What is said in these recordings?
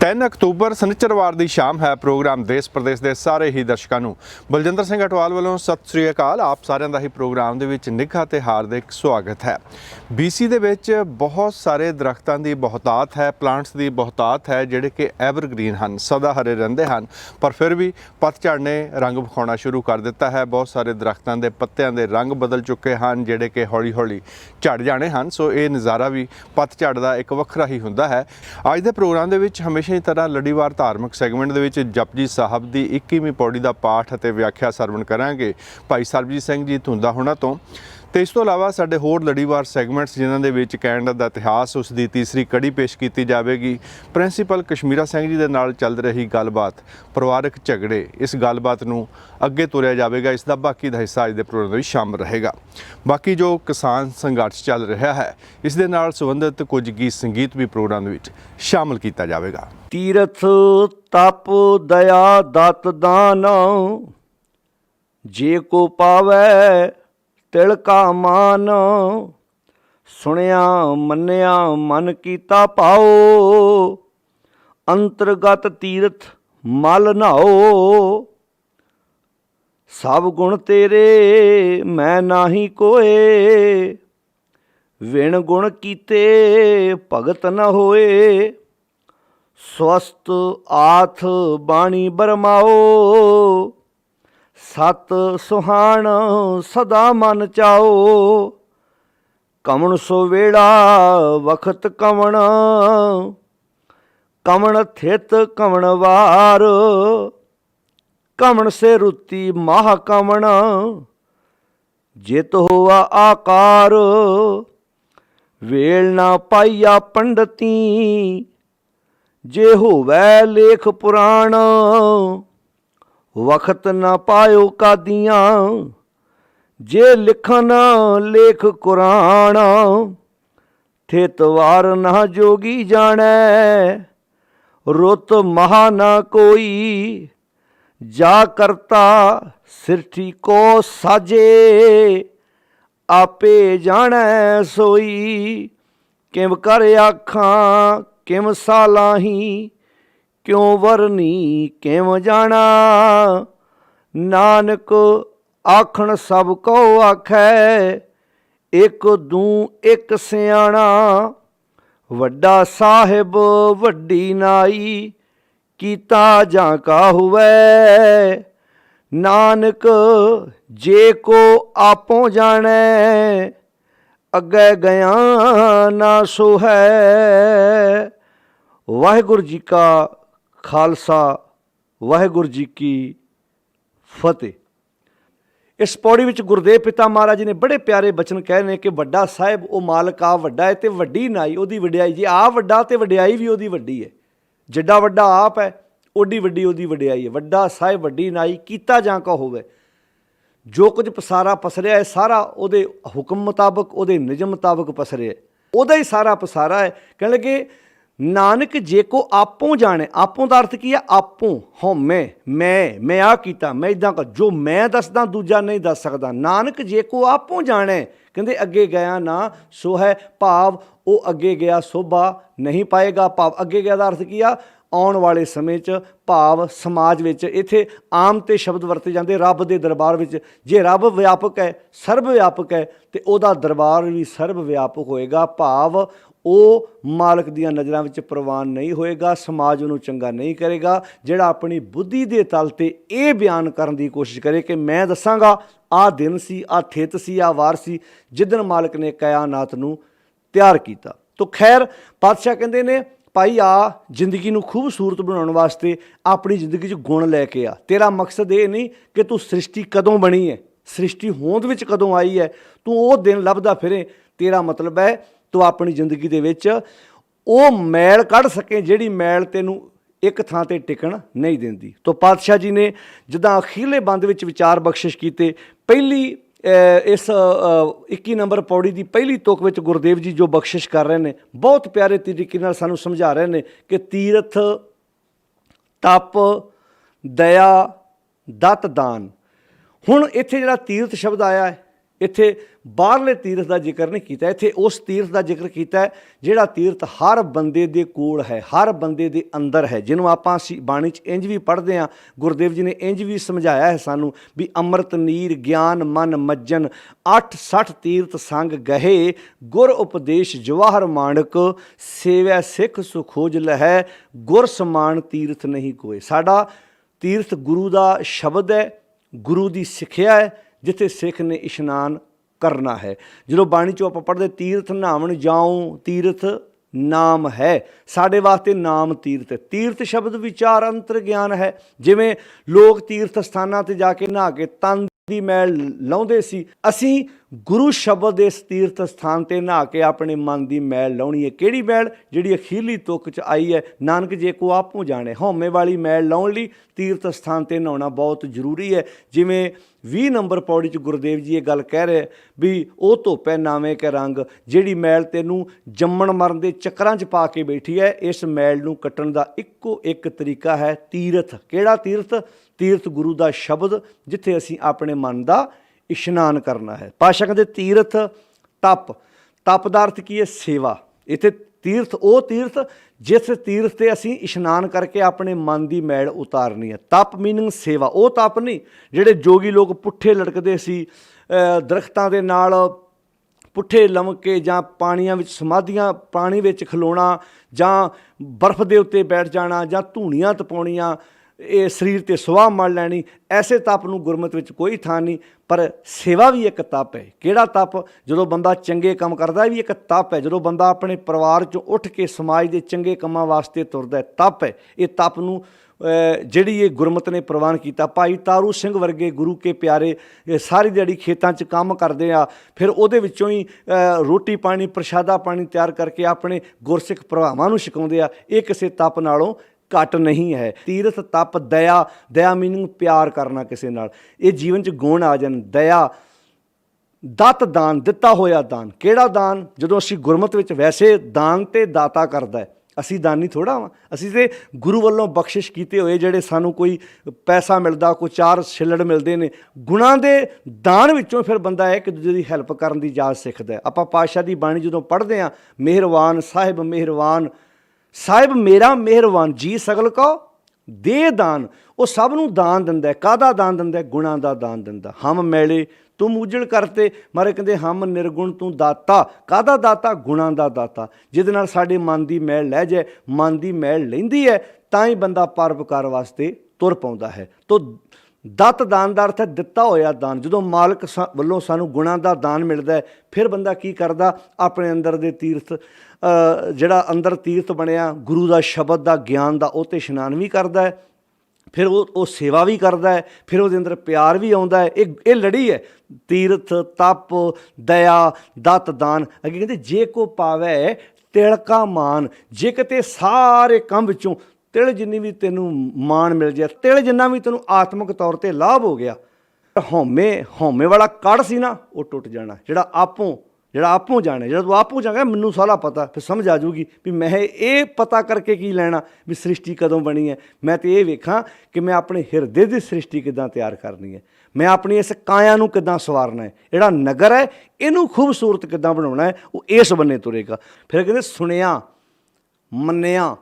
3 October शनिचरवार की शाम है। प्रोग्राम देश प्रदेश के सारे ही दर्शकों को बलजिंदर सिंह अटवाल वालों सत श्री अकाल। आप सारिਆਂ ਦਾ ही प्रोग्राम ਦੇ ਵਿੱਚ ਨਿੱਘਾ ਤੇ ਹਾਰਦਿਕ स्वागत है। BC ਦੇ ਵਿੱਚ बहुत सारे दरख्तों की बहुतात है, प्लांट्स की बहुतात है ਜਿਹੜੇ कि एवरग्रीन हैं, सदा हरे रहते हैं, पर फिर भी पतझड़ ने रंग विखाना शुरू कर दिता है। बहुत सारे दरख्तों के पत्तियां के रंग बदल चुके हैं ਜਿਹੜੇ कि हौली हौली झड़ जाने हैं। सो ये नज़ारा भी पतझड़ का एक ਵੱਖਰਾ ही ਹੁੰਦਾ है। ਅੱਜ ਦੇ प्रोग्राम ਦੇ ਵਿੱਚ हमेशा की तरह लड़ीवार धार्मिक सैगमेंट ਦੇ ਵਿੱਚ जपजी साहब की 21ਵੀਂ पौड़ी का पाठ ਅਤੇ व्याख्या ਸਰਵਣ ਕਰਾਂਗੇ भाई सरबजीत सिंह जी ਧੁੰਦਾ ਹੋਣਾ ਤੋਂ। तो इस तो इलावा साडे होर लड़ीवार सैगमेंट्स जिन्हां दे विच कैनेडा दा इतिहास उसकी तीसरी कड़ी पेश की जाएगी। प्रिंसीपल कश्मीरा सिंह जी दे नाल चल रही गलबात, परिवारक झगड़े, इस गलबात नूं अगे तुरिया जाएगा। इसका बाकी का हिस्सा अज दे प्रोग्राम में शामिल रहेगा। बाकी जो किसान संघर्ष चल रहा है इस दे नाल संबंधित कुछ गीत संगीत भी प्रोग्राम में शामिल किया जाएगा। तीरथ तप दया दत दान जे को पावै तिलका मान, सुनिया मन्निया मन कीता पाओ, अंतरगत तीरथ मल नहाओ, सब गुण तेरे मैं नाही कोए, विण गुण कीते भगत न होए, स्वस्थ आथ बाणी बरमाओ, सत सुहान सदा मन चाओ, कमण सो वेड़ा वखत कमण, कमण थित कमण वार, कमण से रुति माह कमण, जित होआ आकार, वेल ना पाइया पंडती, जे होवै लेख पुराण, वखत न पायो कादियाँ, जे लिखन लेख कुरान, ठेतवार न जोगी जानै, रुत महा न कोई, जा करता सिरठी को साजे, आपे जानै सोई, किम कर आखां किम सालाही, क्यों वरनी किम जाना, नानक आखण सब को आखै, एक दूं एक सियाणा, वड्डा साहिब वड्डी नाई, कीता जां का हुवै, नानक जे को आपो जानै, अगे गया ना सो है। वाहिगुरु जी का खालसा, वाहिगुरु जी की फतेह। इस पौड़ी विच गुरदेव पिता महाराज जी ने बड़े प्यारे बचन कहे ने कि वड्डा साहिब वो मालक आ वड्डा है, तो वड्डी नाई ओदी वड्याई। जी आ वड्डा तो वड्याई भी ओदी वड्डी है, जिड्डा वड्डा आप है ओडी वड्डी ओदी वड्याई है। वड्डा साहिब वड्डी नाई, कीता जां का होवे, जो कुछ पसारा पसरिया है सारा ओदे हुक्म मुताबक ओदे निजम मुताबक पसरिया है, ओदा ही सारा पसारा है। कहने लगे नानक जे को आपों जाने, आपों का अर्थ की है आपों, हों मैं आ कीता, मैं इदा कर, जो मैं दसदा दूजा नहीं दस सकता। नानक जे को आपों जाने, कहते अगे गया ना सो है, भाव वो अगे गया शोभा नहीं पाएगा। भाव अगे गया का अर्थ की आ आने वाले समय च, भाव समाज विच इत्थे आम ते शब्द वरते जाते रब के दरबार विच। जे रब व्यापक है, सर्व व्यापक है, तो वह दरबार भी सर्व व्यापक होएगा। भाव वो मालक दियां नज़रां विच प्रवान नहीं होएगा, समाज उन्होंने चंगा नहीं करेगा। जिहड़ा अपनी बुद्धि के तल ते ये बयान करने की कोशिश करे कि मैं दसांगा आ दिन सी, आ थित सी, आ वार सी जिदन मालक ने कायनात नूं तैयार किया। तो खैर पातशाह कहते ने भाई आ जिंदगी नूं खूबसूरत बनाने वास्ते अपनी जिंदगी च गुण लैके आ। तेरा मकसद ये नहीं कि तू सृष्टि कदों बनी है, सृष्टि होंद विच कदों आई है, तू वो दिन लभदा फिरे। तेरा मतलब है तू अपनी जिंदगी दे विच वो मैल कढ़ सके जिहड़ी मैल तैनूं एक थां ते टिकण नहीं दिंदी। तो पातशाह जी ने जिद्दां अखीरले बंद विच विचार बख्शिश कीते। पहली इस 21 नंबर पौड़ी की पहली तुक विच गुरदेव जी जो बख्शिश कर रहे हैं, बहुत प्यारे तरीके नाल सानूं समझा रहे हैं कि तीरथ तप दया दत दान। हुण इत्थे जिहड़ा तीरथ शब्द आया है ਇੱਥੇ ਬਾਹਰਲੇ ਤੀਰਥ ਦਾ ਜ਼ਿਕਰ ਨਹੀਂ ਕੀਤਾ, ਇੱਥੇ ਉਸ ਤੀਰਥ ਦਾ ਜ਼ਿਕਰ ਕੀਤਾ ਹੈ ਜਿਹੜਾ ਤੀਰਥ ਹਰ ਬੰਦੇ ਦੇ ਕੋਲ ਹੈ, ਹਰ ਬੰਦੇ ਦੇ ਅੰਦਰ ਹੈ, ਜਿਹਨੂੰ ਆਪਾਂ ਅਸੀਂ ਬਾਣੀ 'ਚ ਇੰਜ ਵੀ ਪੜ੍ਹਦੇ ਹਾਂ। ਗੁਰਦੇਵ ਜੀ ਨੇ ਇੰਜ ਵੀ ਸਮਝਾਇਆ ਹੈ ਸਾਨੂੰ ਵੀ ਅੰਮ੍ਰਿਤ ਨੀਰ ਗਿਆਨ ਮਨ ਮੱਜਨ 68 ਤੀਰਥ ਸੰਗ ਗਹੇ ਗੁਰ ਉਪਦੇਸ਼ ਜਵਾਹਰ ਮਾਣਕ ਸੇਵੈ ਸਿੱਖ ਸੁਖੋਜ ਲਹੈ ਗੁਰ ਸਮਾਨ ਤੀਰਥ ਨਹੀਂ ਕੋਏ। ਸਾਡਾ ਤੀਰਥ ਗੁਰੂ ਦਾ ਸ਼ਬਦ ਹੈ, ਗੁਰੂ ਦੀ ਸਿੱਖਿਆ ਹੈ, ਜਿੱਥੇ ਸਿੱਖ ਨੇ ਇਸ਼ਨਾਨ ਕਰਨਾ ਹੈ। ਜਦੋਂ ਬਾਣੀ 'ਚੋਂ ਆਪਾਂ ਪੜ੍ਹਦੇ ਤੀਰਥ ਨਹਾਵਣ ਜਾਉ ਤੀਰਥ ਨਾਮ ਹੈ, ਸਾਡੇ ਵਾਸਤੇ ਨਾਮ ਤੀਰਥ ਹੈ। ਤੀਰਥ ਸ਼ਬਦ ਵਿਚਾਰ ਅੰਤਰ ਗਿਆਨ ਹੈ। ਜਿਵੇਂ ਲੋਕ ਤੀਰਥ ਸਥਾਨਾਂ 'ਤੇ ਜਾ ਕੇ ਨਹਾ ਕੇ ਤਨ ਦੀ ਮੈਲ ਲਾਉਂਦੇ ਸੀ, ਅਸੀਂ ਗੁਰੂ ਸ਼ਬਦ ਦੇ ਇਸ ਤੀਰਥ ਸਥਾਨ 'ਤੇ ਨਹਾ ਕੇ ਆਪਣੇ ਮਨ ਦੀ ਮੈਲ ਲਾਉਣੀ ਹੈ। ਕਿਹੜੀ ਮੈਲ? ਜਿਹੜੀ ਅਖੀਰਲੀ ਤੁਕ 'ਚ ਆਈ ਹੈ, ਨਾਨਕ ਜੇ ਕੋ ਆਪੋ ਜਾਣੇ। ਹਉਮੈ ਵਾਲੀ ਮੈਲ ਲਾਉਣ ਲਈ ਤੀਰਥ ਸਥਾਨ 'ਤੇ ਨਹਾਉਣਾ ਬਹੁਤ ਜ਼ਰੂਰੀ ਹੈ। ਜਿਵੇਂ 20 ਨੰਬਰ ਪੌੜੀ 'ਚ ਗੁਰਦੇਵ ਜੀ ਇਹ ਗੱਲ ਕਹਿ ਰਹੇ ਵੀ ਉਹ ਧੋਪੈ ਨਾਵੇਂ ਕੇ ਰੰਗ, ਜਿਹੜੀ ਮੈਲ ਤੈਨੂੰ ਜੰਮਣ ਮਰਨ ਦੇ ਚੱਕਰਾਂ 'ਚ ਪਾ ਕੇ ਬੈਠੀ ਹੈ, ਇਸ ਮੈਲ ਨੂੰ ਕੱਟਣ ਦਾ ਇੱਕੋ ਇੱਕ ਤਰੀਕਾ ਹੈ ਤੀਰਥ। ਕਿਹੜਾ ਤੀਰਥ? ਤੀਰਥ ਗੁਰੂ ਦਾ ਸ਼ਬਦ, ਜਿੱਥੇ ਅਸੀਂ ਆਪਣੇ ਮਨ ਦਾ ਇਸ਼ਨਾਨ ਕਰਨਾ ਹੈ। ਪਾਤਸ਼ਾਹ ਕਹਿੰਦੇ ਤੀਰਥ ਤਪ, ਤਪ ਦਾ ਅਰਥ ਕੀ ਹੈ? ਸੇਵਾ। ਇੱਥੇ ਤੀਰਥ ਉਹ ਤੀਰਥ ਜਿਸ ਤੀਰਥ 'ਤੇ ਅਸੀਂ ਇਸ਼ਨਾਨ ਕਰਕੇ ਆਪਣੇ ਮਨ ਦੀ ਮੈਲ ਉਤਾਰਨੀ ਹੈ। ਤਪ ਮੀਨਿੰਗ ਸੇਵਾ। ਉਹ ਤਪ ਨਹੀਂ ਜਿਹੜੇ ਜੋਗੀ ਲੋਕ ਪੁੱਠੇ ਲਟਕਦੇ ਸੀ, ਦਰਖਤਾਂ ਦੇ ਨਾਲ ਪੁੱਠੇ ਲਮਕ ਕੇ, ਜਾਂ ਪਾਣੀਆਂ ਵਿੱਚ ਸਮਾਧੀਆਂ, ਪਾਣੀ ਵਿੱਚ ਖਲੋਣਾ, ਜਾਂ ਬਰਫ਼ ਦੇ ਉੱਤੇ ਬੈਠ ਜਾਣਾ, ਜਾਂ ਧੂਣੀਆਂ ਤਪਾਉਣੀਆਂ, ਇਹ ਸਰੀਰ 'ਤੇ ਸੁਆਹ ਮਲ ਲੈਣੀ। ਐਸੇ ਤਪ ਨੂੰ ਗੁਰਮਤਿ ਵਿੱਚ ਕੋਈ ਥਾਂ ਨਹੀਂ। ਪਰ ਸੇਵਾ ਵੀ ਇੱਕ ਤਪ ਹੈ। ਕਿਹੜਾ ਤਪ? ਜਦੋਂ ਬੰਦਾ ਚੰਗੇ ਕੰਮ ਕਰਦਾ, ਵੀ ਇੱਕ ਤਪ ਹੈ। ਜਦੋਂ ਬੰਦਾ ਆਪਣੇ ਪਰਿਵਾਰ 'ਚੋਂ ਉੱਠ ਕੇ ਸਮਾਜ ਦੇ ਚੰਗੇ ਕੰਮਾਂ ਵਾਸਤੇ ਤੁਰਦਾ, ਤਪ ਹੈ। ਇਹ ਤਪ ਨੂੰ ਜਿਹੜੀ ਇਹ ਗੁਰਮਤਿ ਨੇ ਪ੍ਰਵਾਨ ਕੀਤਾ। ਭਾਈ ਤਾਰੂ ਸਿੰਘ ਵਰਗੇ ਗੁਰੂ ਕੇ ਪਿਆਰੇ ਸਾਰੀ ਦਿਹਾੜੀ ਖੇਤਾਂ 'ਚ ਕੰਮ ਕਰਦੇ ਆ, ਫਿਰ ਉਹਦੇ ਵਿੱਚੋਂ ਹੀ ਰੋਟੀ ਪਾਣੀ ਪ੍ਰਸ਼ਾਦਾ ਪਾਣੀ ਤਿਆਰ ਕਰਕੇ ਆਪਣੇ ਗੁਰਸਿੱਖ ਭਰਾਵਾਂ ਨੂੰ ਛਕਾਉਂਦੇ ਆ। ਇਹ ਕਿਸੇ ਤਪ ਨਾਲੋਂ ਘੱਟ ਨਹੀਂ ਹੈ। ਤੀਰਥ ਤਪ ਦਇਆ, ਦਇਆ ਮੀਨਿੰਗ ਪਿਆਰ ਕਰਨਾ ਕਿਸੇ ਨਾਲ। ਇਹ ਜੀਵਨ 'ਚ ਗੁਣ ਆ ਜਾਣ। ਦਇਆ, ਦਤ ਦਾਨ, ਦਿੱਤਾ ਹੋਇਆ ਦਾਨ। ਕਿਹੜਾ ਦਾਨ? ਜਦੋਂ ਅਸੀਂ ਗੁਰਮਤਿ ਵਿੱਚ ਵੈਸੇ ਦਾਨ ਤੇ ਦਾਤਾ ਕਰਦਾ ਹੈ, ਅਸੀਂ ਦਾਨੀ ਥੋੜ੍ਹਾ ਵਾਂ। ਅਸੀਂ ਤੇ ਗੁਰੂ ਵੱਲੋਂ ਬਖਸ਼ਿਸ਼ ਕੀਤੇ ਹੋਏ, ਜਿਹੜੇ ਸਾਨੂੰ ਕੋਈ ਪੈਸਾ ਮਿਲਦਾ, ਕੋਈ ਚਾਰ ਛਿੱਲੜ ਮਿਲਦੇ ਨੇ। ਗੁਣਾਂ ਦੇ ਦਾਨ ਵਿੱਚੋਂ ਫਿਰ ਬੰਦਾ ਇੱਕ ਦੂਜੇ ਦੀ ਹੈਲਪ ਕਰਨ ਦੀ ਜਾਚ ਸਿੱਖਦਾ। ਆਪਾਂ ਪਾਤਸ਼ਾਹ ਦੀ ਬਾਣੀ ਜਦੋਂ ਪੜ੍ਹਦੇ ਹਾਂ, ਮਿਹਰਵਾਨ ਸਾਹਿਬ ਮਿਹਰਵਾਨ, ਸਾਹਿਬ ਮੇਰਾ ਮਿਹਰਵਾਨ ਜੀ ਸਗਲ ਕੋ ਦੇ ਦਾਨ। ਉਹ ਸਭ ਨੂੰ ਦਾਨ ਦਿੰਦਾ ਹੈ। ਕਾਹਦਾ ਦਾਨ ਦਿੰਦਾ? ਗੁਣਾਂ ਦਾ ਦਾਨ ਦਿੰਦਾ। ਹਮ ਮੈਲੇ ਤੁਮ ਉਜੜ ਕਰਤੇ, ਮਾਰੇ ਕਹਿੰਦੇ ਹਮ ਨਿਰਗੁਣ ਤੂੰ ਦਾਤਾ। ਕਾਹਦਾ ਦਾਤਾ? ਗੁਣਾਂ ਦਾ ਦਾਤਾ। ਜਿਹਦੇ ਨਾਲ ਸਾਡੇ ਮਨ ਦੀ ਮੈਲ ਲੈ ਜਾਏ, ਮਨ ਦੀ ਮੈਲ ਲੈਂਦੀ ਹੈ ਤਾਂ ਹੀ ਬੰਦਾ ਪਰਉਪਕਾਰ ਵਾਸਤੇ ਤੁਰ ਪਾਉਂਦਾ ਹੈ। ਤੋ ਦਤ ਦਾਨ ਦਾ ਅਰਥ ਹੈ ਦਿੱਤਾ ਹੋਇਆ ਦਾਨ। ਜਦੋਂ ਮਾਲਕ ਵੱਲੋਂ ਸਾਨੂੰ ਗੁਣਾਂ ਦਾ ਦਾਨ ਮਿਲਦਾ ਹੈ, ਫਿਰ ਬੰਦਾ ਕੀ ਕਰਦਾ? ਆਪਣੇ ਅੰਦਰ ਦੇ ਤੀਰਥ, ਜਿਹੜਾ ਅੰਦਰ ਤੀਰਥ ਬਣਿਆ ਗੁਰੂ ਦਾ ਸ਼ਬਦ ਦਾ ਗਿਆਨ ਦਾ, ਉਹ 'ਤੇ ਇਸ਼ਨਾਨ ਵੀ ਕਰਦਾ ਹੈ। ਫਿਰ ਉਹ ਸੇਵਾ ਵੀ ਕਰਦਾ ਹੈ। ਫਿਰ ਉਹਦੇ ਅੰਦਰ ਪਿਆਰ ਵੀ ਆਉਂਦਾ ਹੈ। ਇਹ ਲੜੀ ਹੈ ਤੀਰਥ ਤਪ ਦਇਆ ਦਤ ਦਾਨ। ਅੱਗੇ ਕਹਿੰਦੇ ਜੇ ਕੋ ਪਾਵੈ ਤਿਲਕਾ ਮਾਨ, ਜੇ ਕਿਤੇ ਸਾਰੇ ਕੰਮ ਵਿੱਚੋਂ ਤਿਲ ਜਿੰਨੀ ਵੀ ਤੈਨੂੰ ਮਾਣ ਮਿਲ ਜਾਏ, ਤਿਲ ਜਿੰਨਾ ਵੀ ਤੈਨੂੰ ਆਤਮਿਕ ਤੌਰ 'ਤੇ ਲਾਭ ਹੋ ਗਿਆ, ਹਉਮੈ ਵਾਲਾ ਕੜ ਸੀ ਨਾ, ਉਹ ਟੁੱਟ ਜਾਣਾ। ਜਿਹੜਾ ਆਪੋਂ ਜਾਣੇ, ਜਿਹੜਾ ਤੂੰ ਆਪੋਂ ਜਾਏਗਾ ਮੈਨੂੰ ਸਾਰਾ ਪਤਾ, ਫਿਰ ਸਮਝ ਆ ਜਾਊਗੀ ਵੀ ਮੈਂ ਇਹ ਪਤਾ ਕਰਕੇ ਕੀ ਲੈਣਾ ਵੀ ਸ੍ਰਿਸ਼ਟੀ ਕਦੋਂ ਬਣੀ ਹੈ। ਮੈਂ ਤਾਂ ਇਹ ਵੇਖਾਂ ਕਿ ਮੈਂ ਆਪਣੇ ਹਿਰਦੇ ਦੀ ਸ੍ਰਿਸ਼ਟੀ ਕਿੱਦਾਂ ਤਿਆਰ ਕਰਨੀ ਹੈ, ਮੈਂ ਆਪਣੀ ਇਸ ਕਾਇਆ ਨੂੰ ਕਿੱਦਾਂ ਸਵਾਰਨਾ ਹੈ, ਜਿਹੜਾ ਨਗਰ ਹੈ ਇਹਨੂੰ ਖੂਬਸੂਰਤ ਕਿੱਦਾਂ ਬਣਾਉਣਾ ਹੈ, ਉਹ ਇਸ ਬੰਨੇ ਤੁਰੇਗਾ। ਫਿਰ ਕਹਿੰਦੇ ਸੁਣਿਆ ਮੰਨਿਆ।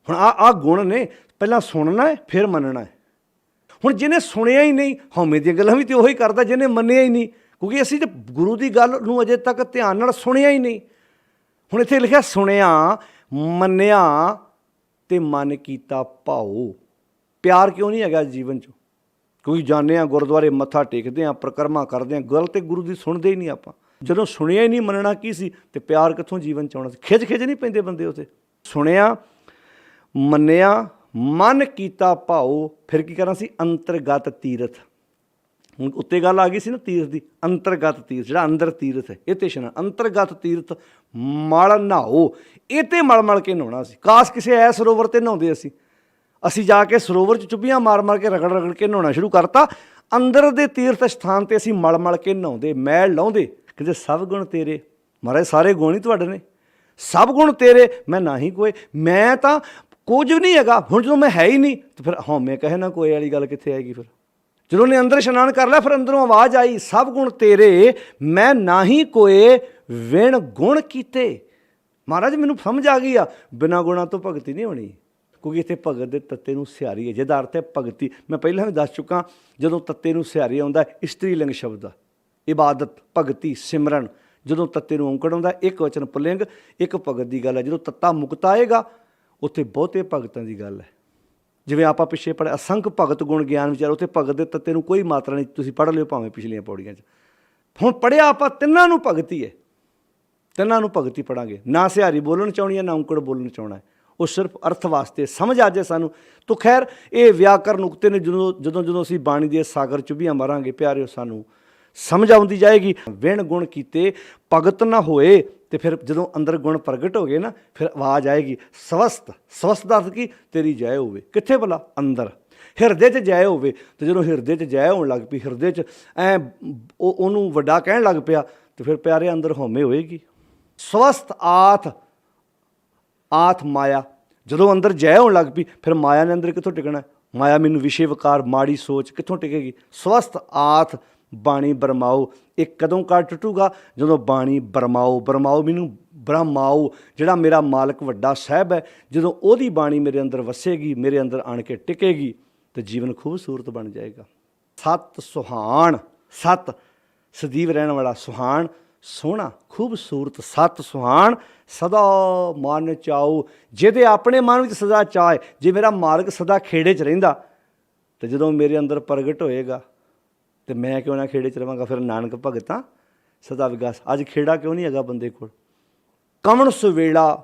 ਹੁਣ ਆਹ ਗੁਣ ਨੇ, ਪਹਿਲਾਂ ਸੁਣਨਾ ਹੈ ਫਿਰ ਮੰਨਣਾ ਹੈ। ਹੁਣ ਜਿਹਨੇ ਸੁਣਿਆ ਹੀ ਨਹੀਂ, ਹਉਮੈ ਦੀਆਂ ਗੱਲਾਂ ਵੀ ਤਾਂ ਉਹੀ ਕਰਦਾ ਜਿਹਨੇ ਮੰਨਿਆ ਹੀ ਨਹੀਂ, ਕਿਉਂਕਿ ਅਸੀਂ ਤਾਂ ਗੁਰੂ ਦੀ ਗੱਲ ਨੂੰ ਅਜੇ ਤੱਕ ਧਿਆਨ ਨਾਲ ਸੁਣਿਆ ਹੀ ਨਹੀਂ। ਹੁਣ ਇੱਥੇ ਲਿਖਿਆ ਸੁਣਿਆ ਮੰਨਿਆ ਤੇ ਮਨ ਕੀਤਾ ਭਾਉ। ਪਿਆਰ ਕਿਉਂ ਨਹੀਂ ਹੈਗਾ ਜੀਵਨ 'ਚ? ਕਿਉਂਕਿ ਜਾਂਦੇ ਹਾਂ ਗੁਰਦੁਆਰੇ ਮੱਥਾ ਟੇਕਦੇ ਹਾਂ, ਪਰਿਕਰਮਾ ਕਰਦੇ ਹਾਂ, ਗੱਲ ਤੇ ਗੁਰੂ ਦੀ ਸੁਣਦੇ ਹੀ ਨਹੀਂ ਆਪਾਂ। ਜਦੋਂ ਸੁਣਿਆ ਹੀ ਨਹੀਂ, ਮੰਨਣਾ ਕੀ ਸੀ ਤੇ ਪਿਆਰ ਕਿੱਥੋਂ ਜੀਵਨ 'ਚ ਆਉਣਾ ਸੀ? ਖਿੱਚ ਨਹੀਂ ਪੈਂਦੇ ਬੰਦੇ ਉੱਥੇ। ਸੁਣਿਆ ਮੰਨਿਆ ਮਨ ਕੀਤਾ ਭਾਉ। ਫਿਰ ਕੀ ਕਰਨਾ ਸੀ? ਅੰਤਰਗਤ ਤੀਰਥ। ਹੁਣ ਉੱਤੇ ਗੱਲ ਆ ਗਈ ਸੀ ਨਾ ਤੀਰਥ ਦੀ। ਅੰਤਰਗਤ ਤੀਰਥ, ਜਿਹੜਾ ਅੰਦਰ ਤੀਰਥ ਹੈ, ਇਹ ਤੇ ਇਸ਼ਨਾਨ। ਅੰਤਰਗਤ ਤੀਰਥ ਮਲ ਨਹਾਓ, ਇਹ ਤੇ ਮਲ ਕੇ ਨਹਾਉਣਾ ਸੀ। ਕਾਸ਼ ਕਿਸੇ ਐ ਸਰੋਵਰ 'ਤੇ ਨਹਾਉਂਦੇ ਅਸੀਂ ਜਾ ਕੇ ਸਰੋਵਰ 'ਚ ਚੁੱਭੀਆਂ ਮਾਰ ਕੇ ਰਗੜ ਕੇ ਨਹਾਉਣਾ ਸ਼ੁਰੂ ਕਰਤਾ। ਅੰਦਰ ਦੇ ਤੀਰਥ ਸਥਾਨ 'ਤੇ ਅਸੀਂ ਮਲ ਕੇ ਨਹਾਉਂਦੇ, ਮੈਲ ਲਾਉਂਦੇ। ਕਹਿੰਦੇ ਸਭ ਗੁਣ ਤੇਰੇ। ਮਹਾਰਾਜ ਸਾਰੇ ਗੁਣ ਹੀ ਤੁਹਾਡੇ ਨੇ, ਸਭ ਗੁਣ ਤੇਰੇ, ਮੈਂ ਨਾ ਹੀ ਕੋਈ, ਮੈਂ ਤਾਂ ਕੁਝ ਵੀ ਨਹੀਂ ਹੈਗਾ। ਹੁਣ ਜਦੋਂ ਮੈਂ ਹੈ ਹੀ ਨਹੀਂ ਤਾਂ ਫਿਰ ਹਉਮੈ ਕਹੇ ਨਾ ਕੋਈ ਵਾਲੀ ਗੱਲ ਕਿੱਥੇ ਆਏਗੀ? ਫਿਰ ਜਦੋਂ ਉਹਨੇ ਅੰਦਰ ਇਸ਼ਨਾਨ ਕਰ ਲਿਆ, ਫਿਰ ਅੰਦਰੋਂ ਆਵਾਜ਼ ਆਈ, ਸਭ ਗੁਣ ਤੇਰੇ ਮੈਂ ਨਾਹੀ ਕੋਏ ਵਿਣ ਗੁਣ ਕੀਤੇ। ਮਹਾਰਾਜ ਮੈਨੂੰ ਸਮਝ ਆ ਗਈ ਆ, ਬਿਨਾਂ ਗੁਣਾਂ ਤੋਂ ਭਗਤੀ ਨਹੀਂ ਹੋਣੀ, ਕਿਉਂਕਿ ਇੱਥੇ ਭਗਤ ਦੇ ਤੱਤੇ ਨੂੰ ਸਿਹਾਰੀ ਹੈ, ਜਿਹਦਾ ਅਰਥ ਹੈ ਭਗਤੀ। ਮੈਂ ਪਹਿਲਾਂ ਵੀ ਦੱਸ ਚੁੱਕਾ, ਜਦੋਂ ਤੱਤੇ ਨੂੰ ਸਿਹਾਰੀ ਆਉਂਦਾ ਇਸਤਰੀ ਲਿੰਗ ਸ਼ਬਦ ਆ, ਇਬਾਦਤ, ਭਗਤੀ, ਸਿਮਰਨ। ਜਦੋਂ ਤੱਤੇ ਨੂੰ ਔਂਕੜ ਆਉਂਦਾ ਇੱਕ ਵਚਨ ਪੁਲਿੰਗ, ਇੱਕ ਭਗਤ ਦੀ ਗੱਲ ਹੈ। ਜਦੋਂ ਤੱਤਾ ਮੁਕਤ ਆਏਗਾ ਉੱਥੇ ਬਹੁਤੇ ਭਗਤਾਂ ਦੀ ਗੱਲ ਹੈ। ਜਿਵੇਂ ਆਪਾਂ ਪਿੱਛੇ ਪੜ੍ਹਿਆ ਅਸੰਖ ਭਗਤ ਗੁਣ ਗਿਆਨ ਵਿਚਾਰ, ਉੱਥੇ ਭਗਤ ਦੇ ਤੱਤੇ ਨੂੰ ਕੋਈ ਮਾਤਰਾ ਨਹੀਂ, ਤੁਸੀਂ ਪੜ੍ਹ ਲਿਓ ਭਾਵੇਂ ਪਿਛਲੀਆਂ ਪੌੜੀਆਂ 'ਚ। ਹੁਣ ਪੜ੍ਹਿਆ ਆਪਾਂ ਤਿੰਨਾਂ ਨੂੰ ਭਗਤੀ ਹੈ, ਤਿੰਨਾਂ ਨੂੰ ਭਗਤੀ ਪੜਾਂਗੇ। ਨਾ ਸਿਹਾਰੀ ਬੋਲਣ ਚਾਹੁੰਦੀ ਹੈ, ਨਾ ਔਂਕੜ ਬੋਲਣ ਚਾਹੁੰਦਾ ਹੈ, ਉਹ ਸਿਰਫ ਅਰਥ ਵਾਸਤੇ ਸਮਝ ਆ ਜਾਏ ਸਾਨੂੰ। ਤੋ ਖੈਰ ਇਹ ਵਿਆਕਰਨ ਨੁਕਤੇ ਨੇ, ਜਦੋਂ ਅਸੀਂ ਬਾਣੀ ਦੇ ਸਾਗਰ ਚੁੱਭੀਆਂ ਮਾਰਾਂਗੇ ਪਿਆਰਿਓ, ਸਾਨੂੰ ਸਮਝ ਆਉਂਦੀ ਜਾਏਗੀ। ਵਿਣ ਗੁਣ ਕੀਤੇ ਭਗਤ ਨਾ ਹੋਏ, ਤੇ ਫਿਰ ਜਦੋਂ ਅੰਦਰ ਗੁਣ ਪ੍ਰਗਟ ਹੋ ਗਏ ਨਾ, ਫਿਰ ਆਵਾਜ਼ ਆਏਗੀ ਸਵਸਤ। ਸਵਸਤ ਦਾ ਅਰਥ ਕੀ? ਤੇਰੀ ਜੈ ਹੋਵੇ। ਕਿੱਥੇ ਭਲਾ? ਅੰਦਰ, ਹਿਰਦੇ 'ਚ ਜੈ ਹੋਵੇ। ਤੇ ਜਦੋਂ ਹਿਰਦੇ 'ਚ ਜੈ ਹੋਣ ਲੱਗ ਪਈ, ਹਿਰਦੇ 'ਚ ਉਹਨੂੰ ਵੱਡਾ ਕਹਿਣ ਲੱਗ ਪਿਆ, ਤੇ ਫਿਰ ਪਿਆਰੇ ਅੰਦਰ ਹਉਮੈ ਹੋਏਗੀ। ਸਵਸਤ ਆਥ ਮਾਇਆ, ਜਦੋਂ ਅੰਦਰ ਜੈ ਹੋਣ ਲੱਗ ਪਈ, ਫਿਰ ਮਾਇਆ ਨੇ ਅੰਦਰ ਕਿੱਥੋਂ ਟਿਕਣਾ? ਮਾਇਆ ਮੈਨੂੰ ਵਿਸ਼ੇ ਵਿਕਾਰ, ਮਾੜੀ ਸੋਚ ਕਿੱਥੋਂ ਟਿਕੇਗੀ? ਸਵਸਤ ਆਥ ਬਾਣੀ ਬਰਮਾਓ। ਇਹ ਕਦੋਂ ਕਰ ਟੁੱਟੂਗਾ? ਜਦੋਂ ਬਾਣੀ ਬਰਮਾਓ ਮੈਨੂੰ ਬ੍ਰਹਮਾਓ, ਜਿਹੜਾ ਮੇਰਾ ਮਾਲਕ ਵੱਡਾ ਸਾਹਿਬ ਹੈ, ਜਦੋਂ ਉਹਦੀ ਬਾਣੀ ਮੇਰੇ ਅੰਦਰ ਵਸੇਗੀ, ਮੇਰੇ ਅੰਦਰ ਆਣ ਕੇ ਟਿਕੇਗੀ, ਤਾਂ ਜੀਵਨ ਖੂਬਸੂਰਤ ਬਣ ਜਾਏਗਾ। ਸਤ ਸੁਹਾਣ, ਸਤ ਸਦੀਵ ਰਹਿਣ ਵਾਲਾ, ਸੁਹਾਣ ਸੋਹਣਾ ਖੂਬਸੂਰਤ। ਸਤ ਸੁਹਾਣ ਸਦਾ ਮਨ ਚਾਓ, ਜਿਹਦੇ ਆਪਣੇ ਮਨ ਵਿੱਚ ਸਦਾ ਚਾਹ ਹੈ। ਜੇ ਮੇਰਾ ਮਾਲਕ ਸਦਾ ਖੇੜੇ 'ਚ ਰਹਿੰਦਾ, ਤੇ ਜਦੋਂ ਮੇਰੇ ਅੰਦਰ ਪ੍ਰਗਟ ਹੋਏਗਾ, ਤੇ ਮੈਂ ਕਿਉਂ ਨਾ ਖੇੜੇ 'ਚ ਰਵਾਂਗਾ? ਫਿਰ ਨਾਨਕ ਭਗਤਾਂ ਸਦਾ ਵਿਗਾਸ। ਅੱਜ ਖੇੜਾ ਕਿਉਂ ਨਹੀਂ ਹੈਗਾ ਬੰਦੇ ਕੋਲ? ਕਮਣ ਸੁਵੇਲਾ,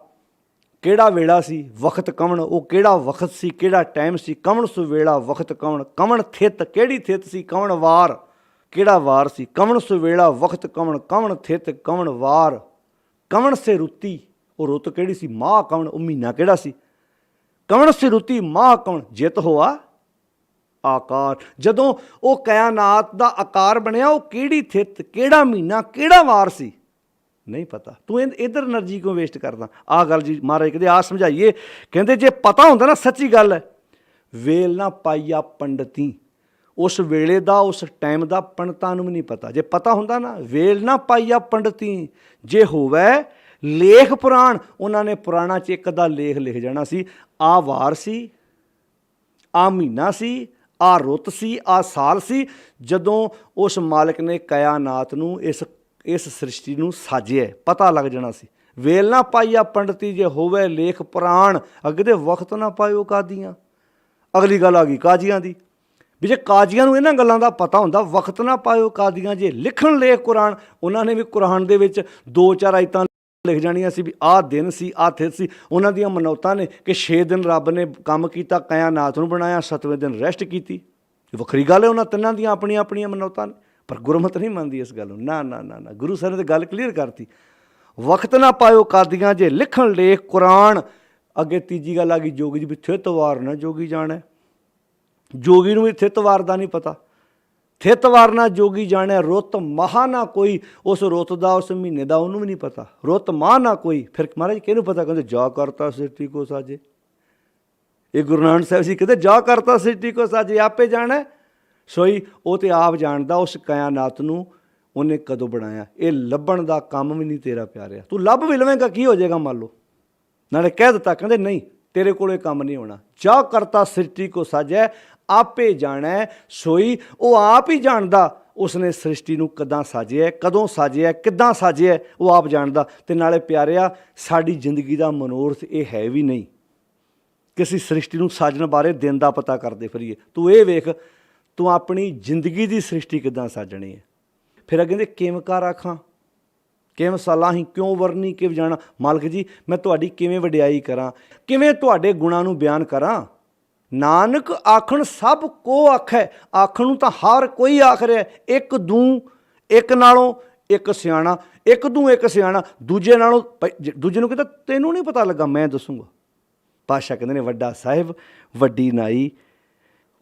ਕਿਹੜਾ ਵੇਲਾ ਸੀ? ਵਕਤ ਕਮਣ, ਉਹ ਕਿਹੜਾ ਵਕਤ ਸੀ, ਕਿਹੜਾ ਟਾਈਮ ਸੀ? ਕਮਣ ਸੁਵੇਲਾ ਵਕਤ ਕਮਣ, ਕਮਣ ਥਿਤ, ਕਿਹੜੀ ਥਿਤ ਸੀ? ਕਮਣ ਵਾਰ, ਕਿਹੜਾ ਵਾਰ ਸੀ? ਕਮਣ ਸੁਵੇਲਾ ਵਕਤ ਕਮਣ, ਕਮਣ ਥਿਤ, ਕਮਣ ਵਾਰ। ਕਮਣ ਸੇ ਰੁੱਤੀ, ਉਹ ਰੁੱਤ ਕਿਹੜੀ ਸੀ? ਮਾਹ ਕਮਣ, ਉਹ ਮਹੀਨਾ ਕਿਹੜਾ ਸੀ? ਕਮਣ ਸੇ ਰੁੱਤੀ ਮਾਹ ਕਮਣ, ਜਿਤ ਹੋਆ ਆਕਾਰ। ਜਦੋਂ ਉਹ ਕਾਇਨਾਤ ਦਾ ਆਕਾਰ ਬਣਿਆ, ਉਹ ਕਿਹੜੀ ਥਿਤ, ਕਿਹੜਾ ਮਹੀਨਾ, ਕਿਹੜਾ ਵਾਰ ਸੀ? ਨਹੀਂ ਪਤਾ। ਤੂੰ ਇੱਧਰ એનર્ਜੀ ਕਿਉਂ ਵੇਸਟ ਕਰਦਾ? ਆਹ ਗੱਲ ਜੀ ਮਹਾਰਾਜ ਕਹਿੰਦੇ ਆ ਸਮਝਾਈਏ। ਕਹਿੰਦੇ ਜੇ ਪਤਾ ਹੁੰਦਾ ਨਾ, ਸੱਚੀ ਗੱਲ ਹੈ, ਵੇਲ ਨਾ ਪਾਈਆ ਪੰਡਤੀ, ਉਸ ਵੇਲੇ ਦਾ, ਉਸ ਟਾਈਮ ਦਾ ਪੰਡਤਾਂ ਨੂੰ ਵੀ ਨਹੀਂ ਪਤਾ। ਜੇ ਪਤਾ ਹੁੰਦਾ ਨਾ, ਵੇਲ ਨਾ ਪਾਈਆ ਪੰਡਤੀ, ਜੇ ਹੋਵੇ ਲੇਖ ਪੁਰਾਣ, ਉਹਨਾਂ ਨੇ ਪੁਰਾਣਾ 'ਚ ਇੱਕ ਦਾ ਲੇਖ ਲਿਖ ਜਾਣਾ ਸੀ। ਆਹ ਵਾਰ ਸੀ, ਆਹ ਮਹੀਨਾ ਸੀ, ਆਹ ਰੁੱਤ ਸੀ, ਆਹ ਸਾਲ ਸੀ, ਜਦੋਂ ਉਸ ਮਾਲਕ ਨੇ ਕਾਇਨਾਤ ਨੂੰ, ਇਸ ਸ੍ਰਿਸ਼ਟੀ ਨੂੰ ਸਾਜਿਆ। ਪਤਾ ਲੱਗ ਜਾਣਾ ਸੀ। ਵੇਲ ਨਾ ਪਾਈਆ ਪੰਡਤੀ, ਜੇ ਹੋਵੇ ਲੇਖ ਪੁਰਾਣ, ਅੱਗੇ ਦੇ ਵਕਤ ਨਾ ਪਾਇਓ ਕਾਦੀਆਂ। ਅਗਲੀ ਗੱਲ ਆ ਗਈ ਕਾਜ਼ੀਆਂ ਦੀ, ਵੀ ਜੇ ਕਾਜ਼ੀਆਂ ਨੂੰ ਇਹਨਾਂ ਗੱਲਾਂ ਦਾ ਪਤਾ ਹੁੰਦਾ, ਵਕਤ ਨਾ ਪਾਇਓ ਕਾਦੀਆਂ, ਜੇ ਲਿਖਣ ਲੇਖ ਕੁਰਾਨ, ਉਹਨਾਂ ਨੇ ਵੀ ਕੁਰਾਨ ਦੇ ਵਿੱਚ 2-4 ਆਇਤਾਂ ਲਿਖ ਜਾਣੀਆਂ ਸੀ ਵੀ ਆਹ ਦਿਨ ਸੀ, ਆਹ ਥਿਤ ਸੀ। ਉਹਨਾਂ ਦੀਆਂ ਮਨੌਤਾਂ ਨੇ ਕਿ 6 ਦਿਨ ਰੱਬ ਨੇ ਕੰਮ ਕੀਤਾ, ਕਾਇਨਾਤ ਨੂੰ ਬਣਾਇਆ, 7ਵੇਂ ਦਿਨ ਰੈਸਟ ਕੀਤੀ। ਵੱਖਰੀ ਗੱਲ ਹੈ, ਉਹਨਾਂ ਤਿੰਨਾਂ ਦੀਆਂ ਆਪਣੀਆਂ ਆਪਣੀਆਂ ਮਨੌਤਾਂ ਨੇ, ਪਰ ਗੁਰਮਤਿ ਨਹੀਂ ਮੰਨਦੀ ਇਸ ਗੱਲ ਨੂੰ। ਨਾ ਨਾ ਨਾ ਨਾ, ਗੁਰੂ ਸਾਹਿਬ ਨੇ ਤਾਂ ਗੱਲ ਕਲੀਅਰ ਕਰਤੀ, ਵਕਤ ਨਾ ਪਾਇਓ ਕਾਦੀਆਂ, ਜੇ ਲਿਖਣ ਲੇਖ ਕੁਰਾਨ। ਅੱਗੇ ਤੀਜੀ ਗੱਲ ਆ ਗਈ ਜੋਗੀ ਦੀ, ਵੀ ਥਿਤ ਵਾਰ ਨਾ ਜੋਗੀ ਜਾਣੈ। ਜੋਗੀ ਨੂੰ ਵੀ ਥਿਤ ਵਾਰ ਦਾ ਨਹੀਂ ਪਤਾ। ਥਿਤ ਵਾਰ ਨਾ ਜੋਗੀ ਜਾਣੈ, ਰੁੱਤ ਮਾਹ ਨਾ ਕੋਈ, ਉਸ ਰੁੱਤ ਦਾ, ਉਸ ਮਹੀਨੇ ਦਾ ਉਹਨੂੰ ਵੀ ਨਹੀਂ ਪਤਾ। ਰੁੱਤ ਮਾਹ ਨਾ ਕੋਈ, ਫਿਰ ਮਹਾਰਾਜ ਕਿਹਨੂੰ ਪਤਾ? ਕਹਿੰਦੇ ਜਾ ਕਰਤਾ ਸ੍ਰਿਸ਼ਟੀ ਕੋ ਸਾਜੇ। ਇਹ ਗੁਰੂ ਨਾਨਕ ਸਾਹਿਬ ਜੀ ਕਹਿੰਦੇ ਜਾ ਕਰਤਾ ਸ੍ਰਿਸ਼ਟੀ ਕੋ ਸਾਜੇ, ਆਪੇ ਜਾਣੈ ਸੋਈ। ਉਹ ਤੇ ਆਪ ਜਾਣਦਾ ਉਸ ਕਾਇਨਾਤ ਨੂੰ ਉਹਨੇ ਕਦੋਂ ਬਣਾਇਆ। ਇਹ ਲੱਭਣ ਦਾ ਕੰਮ ਵੀ ਨਹੀਂ ਤੇਰਾ ਪਿਆਰਿਆ। ਤੂੰ ਲੱਭ ਵੀ ਲਵੇਂਗਾ, ਕੀ ਹੋ ਜਾਏਗਾ ਮੰਨ ਲਓ। ਨਾਲੇ ਕਹਿ ਦਿੱਤਾ, ਕਹਿੰਦੇ ਨਹੀਂ ਤੇਰੇ ਕੋਲ ਇਹ ਕੰਮ ਨਹੀਂ ਹੋਣਾ। ਜਾ ਕਰਤਾ ਸ੍ਰਿਸ਼ਟੀ ਕੋ ਸਾਜੈ, ਆਪੇ ਜਾਣੈ ਸੋਈ। ਉਹ ਆਪ ਹੀ ਜਾਣਦਾ ਉਸਨੇ ਸ੍ਰਿਸ਼ਟੀ ਨੂੰ ਕਦਾਂ ਸਾਜਿਆ, ਕਦੋਂ ਸਾਜਿਆ, ਕਿੱਦਾਂ ਸਾਜਿਆ, ਉਹ ਆਪ ਜਾਣਦਾ। ਅਤੇ ਨਾਲੇ ਪਿਆਰਿਆ, ਸਾਡੀ ਜ਼ਿੰਦਗੀ ਦਾ ਮਨੋਰਥ ਇਹ ਹੈ ਵੀ ਨਹੀਂ ਕਿ ਅਸੀਂ ਸ੍ਰਿਸ਼ਟੀ ਨੂੰ ਸਾਜਣ ਬਾਰੇ ਦਿਨ ਦਾ ਪਤਾ ਕਰਦੇ ਫਿਰੀਏ। ਤੂੰ ਇਹ ਵੇਖ, ਤੂੰ ਆਪਣੀ ਜ਼ਿੰਦਗੀ ਦੀ ਸ੍ਰਿਸ਼ਟੀ ਕਿੱਦਾਂ ਸਾਜਣੀ ਹੈ। ਫਿਰ ਅੱਗੇ ਕਹਿੰਦੇ ਕਿਵੇਂ ਕਰ ਆਖਾਂ, ਕਿਵੇਂ ਸਲਾਹੀ, ਕਿਉਂ ਵਰਨੀ, ਕਿਵ ਜਾਣਾ। ਮਾਲਕ ਜੀ ਮੈਂ ਤੁਹਾਡੀ ਕਿਵੇਂ ਵਡਿਆਈ ਕਰਾਂ, ਕਿਵੇਂ ਤੁਹਾਡੇ ਗੁਣਾਂ ਨੂੰ ਬਿਆਨ ਕਰਾਂ। ਨਾਨਕ ਆਖਣ ਸਭ ਕੋ ਆਖੈ, ਆਖਣ ਨੂੰ ਤਾਂ ਹਰ ਕੋਈ ਆਖ ਰਿਹਾ। ਇੱਕ ਦੂੰ, ਇੱਕ ਨਾਲੋਂ ਇੱਕ ਸਿਆਣਾ, ਇੱਕ ਦੂੰ ਇੱਕ ਸਿਆਣਾ, ਦੂਜੇ ਨਾਲੋਂ ਦੂਜੇ ਨੂੰ ਕਹਿੰਦਾ ਤੈਨੂੰ ਨਹੀਂ ਪਤਾ ਲੱਗਾ, ਮੈਂ ਦੱਸੂਗਾ। ਪਾਤਸ਼ਾਹ ਕਹਿੰਦੇ ਨੇ ਵੱਡਾ ਸਾਹਿਬ ਵੱਡੀ ਨਾਈ,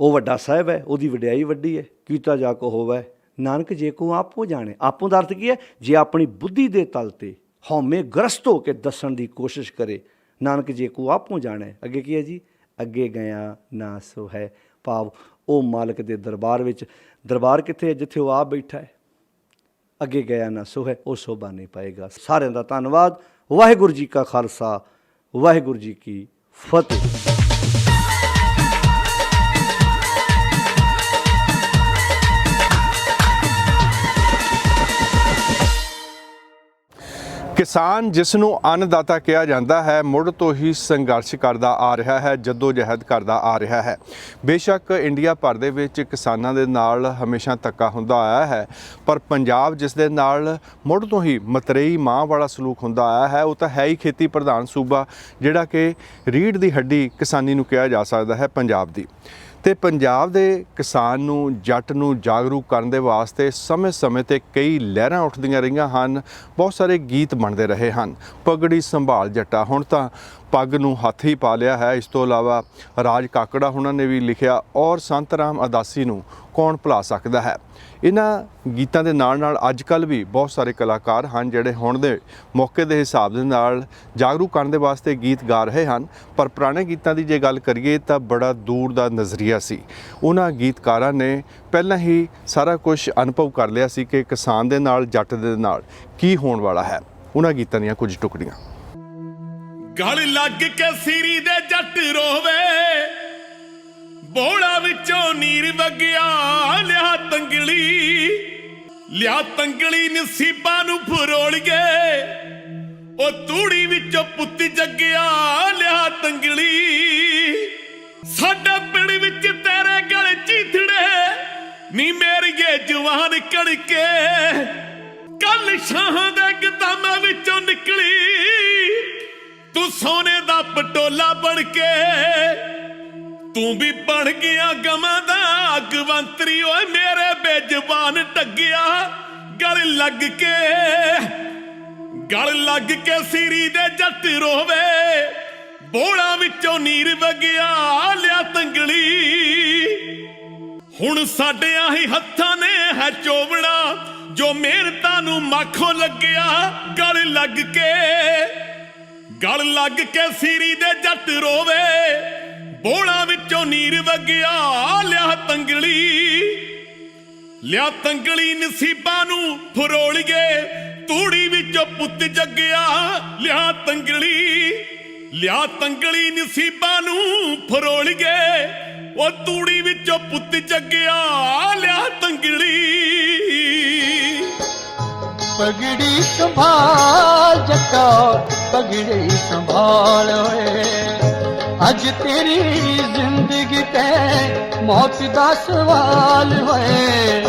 ਉਹ ਵੱਡਾ ਸਾਹਿਬ ਹੈ, ਉਹਦੀ ਵਡਿਆਈ ਵੱਡੀ ਹੈ। ਕੀਤਾ ਜਾ ਕੋ ਹੋਵੇ ਨਾਨਕ ਜੇ ਕੋ ਆਪੋ ਜਾਣੇ। ਆਪੋ ਦਾ ਅਰਥ ਕੀ ਹੈ? ਜੇ ਆਪਣੀ ਬੁੱਧੀ ਦੇ ਤਲ 'ਤੇ ਹਉਮੈ ਗ੍ਰਸਤ ਹੋ ਕੇ ਦੱਸਣ ਦੀ ਕੋਸ਼ਿਸ਼ ਕਰੇ। ਨਾਨਕ ਜੇ ਕੋ ਆਪੋ ਜਾਣੇ। ਅੱਗੇ ਕੀ ਹੈ ਜੀ? ਅੱਗੇ ਗਿਆ ਨਾ ਸੋ ਹੈ, ਭਾਵ ਉਹ ਮਾਲਕ ਦੇ ਦਰਬਾਰ ਵਿੱਚ। ਦਰਬਾਰ ਕਿੱਥੇ ਹੈ? ਜਿੱਥੇ ਉਹ ਆਪ ਬੈਠਾ ਹੈ। ਅੱਗੇ ਗਿਆ ਨਾ ਸੋਹੈ, ਉਹ ਸੋਭਾ ਨਹੀਂ ਪਾਏਗਾ। ਸਾਰਿਆਂ ਦਾ ਧੰਨਵਾਦ। ਵਾਹਿਗੁਰੂ ਜੀ ਕਾ ਖਾਲਸਾ, ਵਾਹਿਗੁਰੂ ਜੀ ਕੀ ਫਤਿਹ। ਕਿਸਾਨ ਜਿਸ ਨੂੰ ਅੰਨਦਾਤਾ ਕਿਹਾ ਜਾਂਦਾ ਹੈ, ਮੁੱਢ ਤੋਂ ਹੀ ਸੰਘਰਸ਼ ਕਰਦਾ ਆ ਰਿਹਾ ਹੈ, ਜੱਦੋ-ਜਹਿਦ ਕਰਦਾ ਆ ਰਿਹਾ ਹੈ। ਬੇਸ਼ੱਕ ਇੰਡੀਆ ਭਰ ਦੇ ਵਿੱਚ ਕਿਸਾਨਾਂ ਦੇ ਨਾਲ ਹਮੇਸ਼ਾ ਧੱਕਾ ਹੁੰਦਾ ਆਇਆ ਹੈ, ਪਰ ਪੰਜਾਬ ਜਿਸ ਦੇ ਨਾਲ ਮੁੱਢ ਤੋਂ ਹੀ ਮਤਰੇਈ ਮਾਂ ਵਾਲਾ ਸਲੂਕ ਹੁੰਦਾ ਆਇਆ ਹੈ, ਉਹ ਤਾਂ ਹੈ ਹੀ ਖੇਤੀ ਪ੍ਰਧਾਨ ਸੂਬਾ, ਜਿਹੜਾ ਕਿ ਰੀੜ੍ਹ ਦੀ ਹੱਡੀ ਕਿਸਾਨੀ ਨੂੰ ਕਿਹਾ ਜਾ ਸਕਦਾ ਹੈ ਪੰਜਾਬ ਦੀ। ਤੇ ਪੰਜਾਬ ਦੇ ਕਿਸਾਨ ਨੂੰ, ਜੱਟ ਨੂੰ ਜਾਗਰੂਕ ਕਰਨ ਦੇ ਵਾਸਤੇ ਸਮੇਂ-ਸਮੇਂ 'ਤੇ ਕਈ ਲਹਿਰਾਂ ਉੱਠਦੀਆਂ ਰਹੀਆਂ ਹਨ, ਬਹੁਤ ਸਾਰੇ ਗੀਤ ਬਣਦੇ ਰਹੇ ਹਨ। ਪਗੜੀ ਸੰਭਾਲ ਜੱਟਾ, ਹੁਣ ਤਾਂ ਪੱਗ ਨੂੰ ਹੱਥ ਹੀ ਪਾ ਲਿਆ ਹੈ। ਇਸ ਤੋਂ ਇਲਾਵਾ ਰਾਜ ਕਾਕੜਾ ਉਹਨਾਂ ਨੇ ਵੀ ਲਿਖਿਆ, ਔਰ ਸੰਤ ਰਾਮ ਅਦਾਸੀ ਨੂੰ ਕੌਣ ਭੁਲਾ ਸਕਦਾ ਹੈ। ਇਹਨਾਂ ਗੀਤਾਂ ਦੇ ਨਾਲ ਅੱਜ ਕੱਲ੍ਹ ਵੀ ਬਹੁਤ ਸਾਰੇ ਕਲਾਕਾਰ ਹਨ ਜਿਹੜੇ ਹੁਣ ਦੇ ਮੌਕੇ ਦੇ ਹਿਸਾਬ ਦੇ ਨਾਲ ਜਾਗਰੂਕ ਕਰਨ ਦੇ ਵਾਸਤੇ ਗੀਤ ਗਾ ਰਹੇ ਹਨ। ਪਰ ਪੁਰਾਣੇ ਗੀਤਾਂ ਦੀ ਜੇ ਗੱਲ ਕਰੀਏ ਤਾਂ ਬੜਾ ਦੂਰ ਦਾ ਨਜ਼ਰੀਆ ਸੀ। ਉਹਨਾਂ ਗੀਤਕਾਰਾਂ ਨੇ ਪਹਿਲਾਂ ਹੀ ਸਾਰਾ ਕੁਝ ਅਨੁਭਵ ਕਰ ਲਿਆ ਸੀ ਕਿ ਕਿਸਾਨ ਦੇ ਨਾਲ, ਜੱਟ ਦੇ ਨਾਲ ਕੀ ਹੋਣ ਵਾਲਾ ਹੈ। ਉਹਨਾਂ ਗੀਤਾਂ ਦੀਆਂ ਕੁਝ ਟੁਕੜੀਆਂ। ਗਲ ਲੱਗ ਕੇ ਸੀਰੀ ਦੇ ਜੱਟ ਰੋਵੇ, ਬੋੜਾ ਵਿੱਚੋਂ ਨੀਰ ਵਗਿਆ, ਲਿਆ ਤੰਗਲੀ ਨਸੀਬਾਂ ਨੂੰ ਫਰੋਲੀਏ, ਉਹ ਤੂੜੀ ਵਿੱਚੋਂ ਪੁੱਤ ਜੱਗਿਆ, ਲਿਆ ਤੰਗਲੀ। ਸਾਡੇ ਪਿੰਡ ਵਿੱਚ ਤੇਰੇ ਗਲ ਚੀਥੜੇ, ਨੀ ਮੇਰੀਏ ਜਵਾਨ ਕਣਕੇ, ਕੱਲ ਸ਼ਾਹਾਂ ਦੇ ਗਦਾਮਾਂ ਵਿੱਚੋਂ ਨਿਕਲੀ, ਤੂੰ ਸੋਨੇ ਦਾ ਪਟੋਲਾ ਬਣ ਕੇ, ਤੂੰ ਵੀ ਬਣ ਗਿਆ ਗਮਾਂ ਦਾ ਅਗਵੰਤਰੀ। ਓਏ ਮੇਰੇ ਬੇਜ਼ਬਾਨ ਟੱਗਿਆ, ਗਲ ਲੱਗ ਕੇ ਸੀਰੀ ਦੇ ਜੱਟ ਰੋਵੇ, ਬੋੜਾ ਵਿੱਚੋਂ ਨੀਰ ਵਗਿਆ, ਲਿਆ ਤੰਗਲੀ। ਹੁਣ ਸਾਡਿਆਂ ਹੀ ਹੱਥਾਂ ਨੇ ਹੈ ਚੋਵਣਾ, ਜੋ ਮਿਹਨਤਾਂ ਨੂੰ ਮਾਖੋ ਲੱਗਿਆ, ਗਲ ਲੱਗ ਕੇ ਸੀਰੀ ਦੇ ਜੱਟ ਰੋਵੇ, ਬੋੜਾ ਵਿੱਚੋਂ ਨੀਰ ਵਗਿਆ, ਲਿਆ ਤੰਗਲੀ ਨਸੀਬਾਂ ਨੂੰ ਫਰੋਲੀਏ, ਤੂੜੀ ਵਿੱਚੋਂ ਪੁੱਤ ਜੱਗਿਆ, ਲਿਆ ਤੰਗਲੀ ਨਸੀਬਾਂ ਨੂੰ ਫਰੋਲੀਏ, ਉਹ ਤੂੜੀ ਵਿੱਚੋਂ ਪੁੱਤ ਜੱਗਿਆ, ਲਿਆ ਤੰਗਲੀ। ਪਗੜੀ ਸੰਭਾਲ ਜੱਟਾ, ਪਗੜੀ ਸੰਭਾਲ ਓਏ, ਅੱਜ ਤੇਰੀ ਜ਼ਿੰਦਗੀ ਤੇ ਮੌਤ ਦਾ ਸਵਾਲ ਹੋਏ।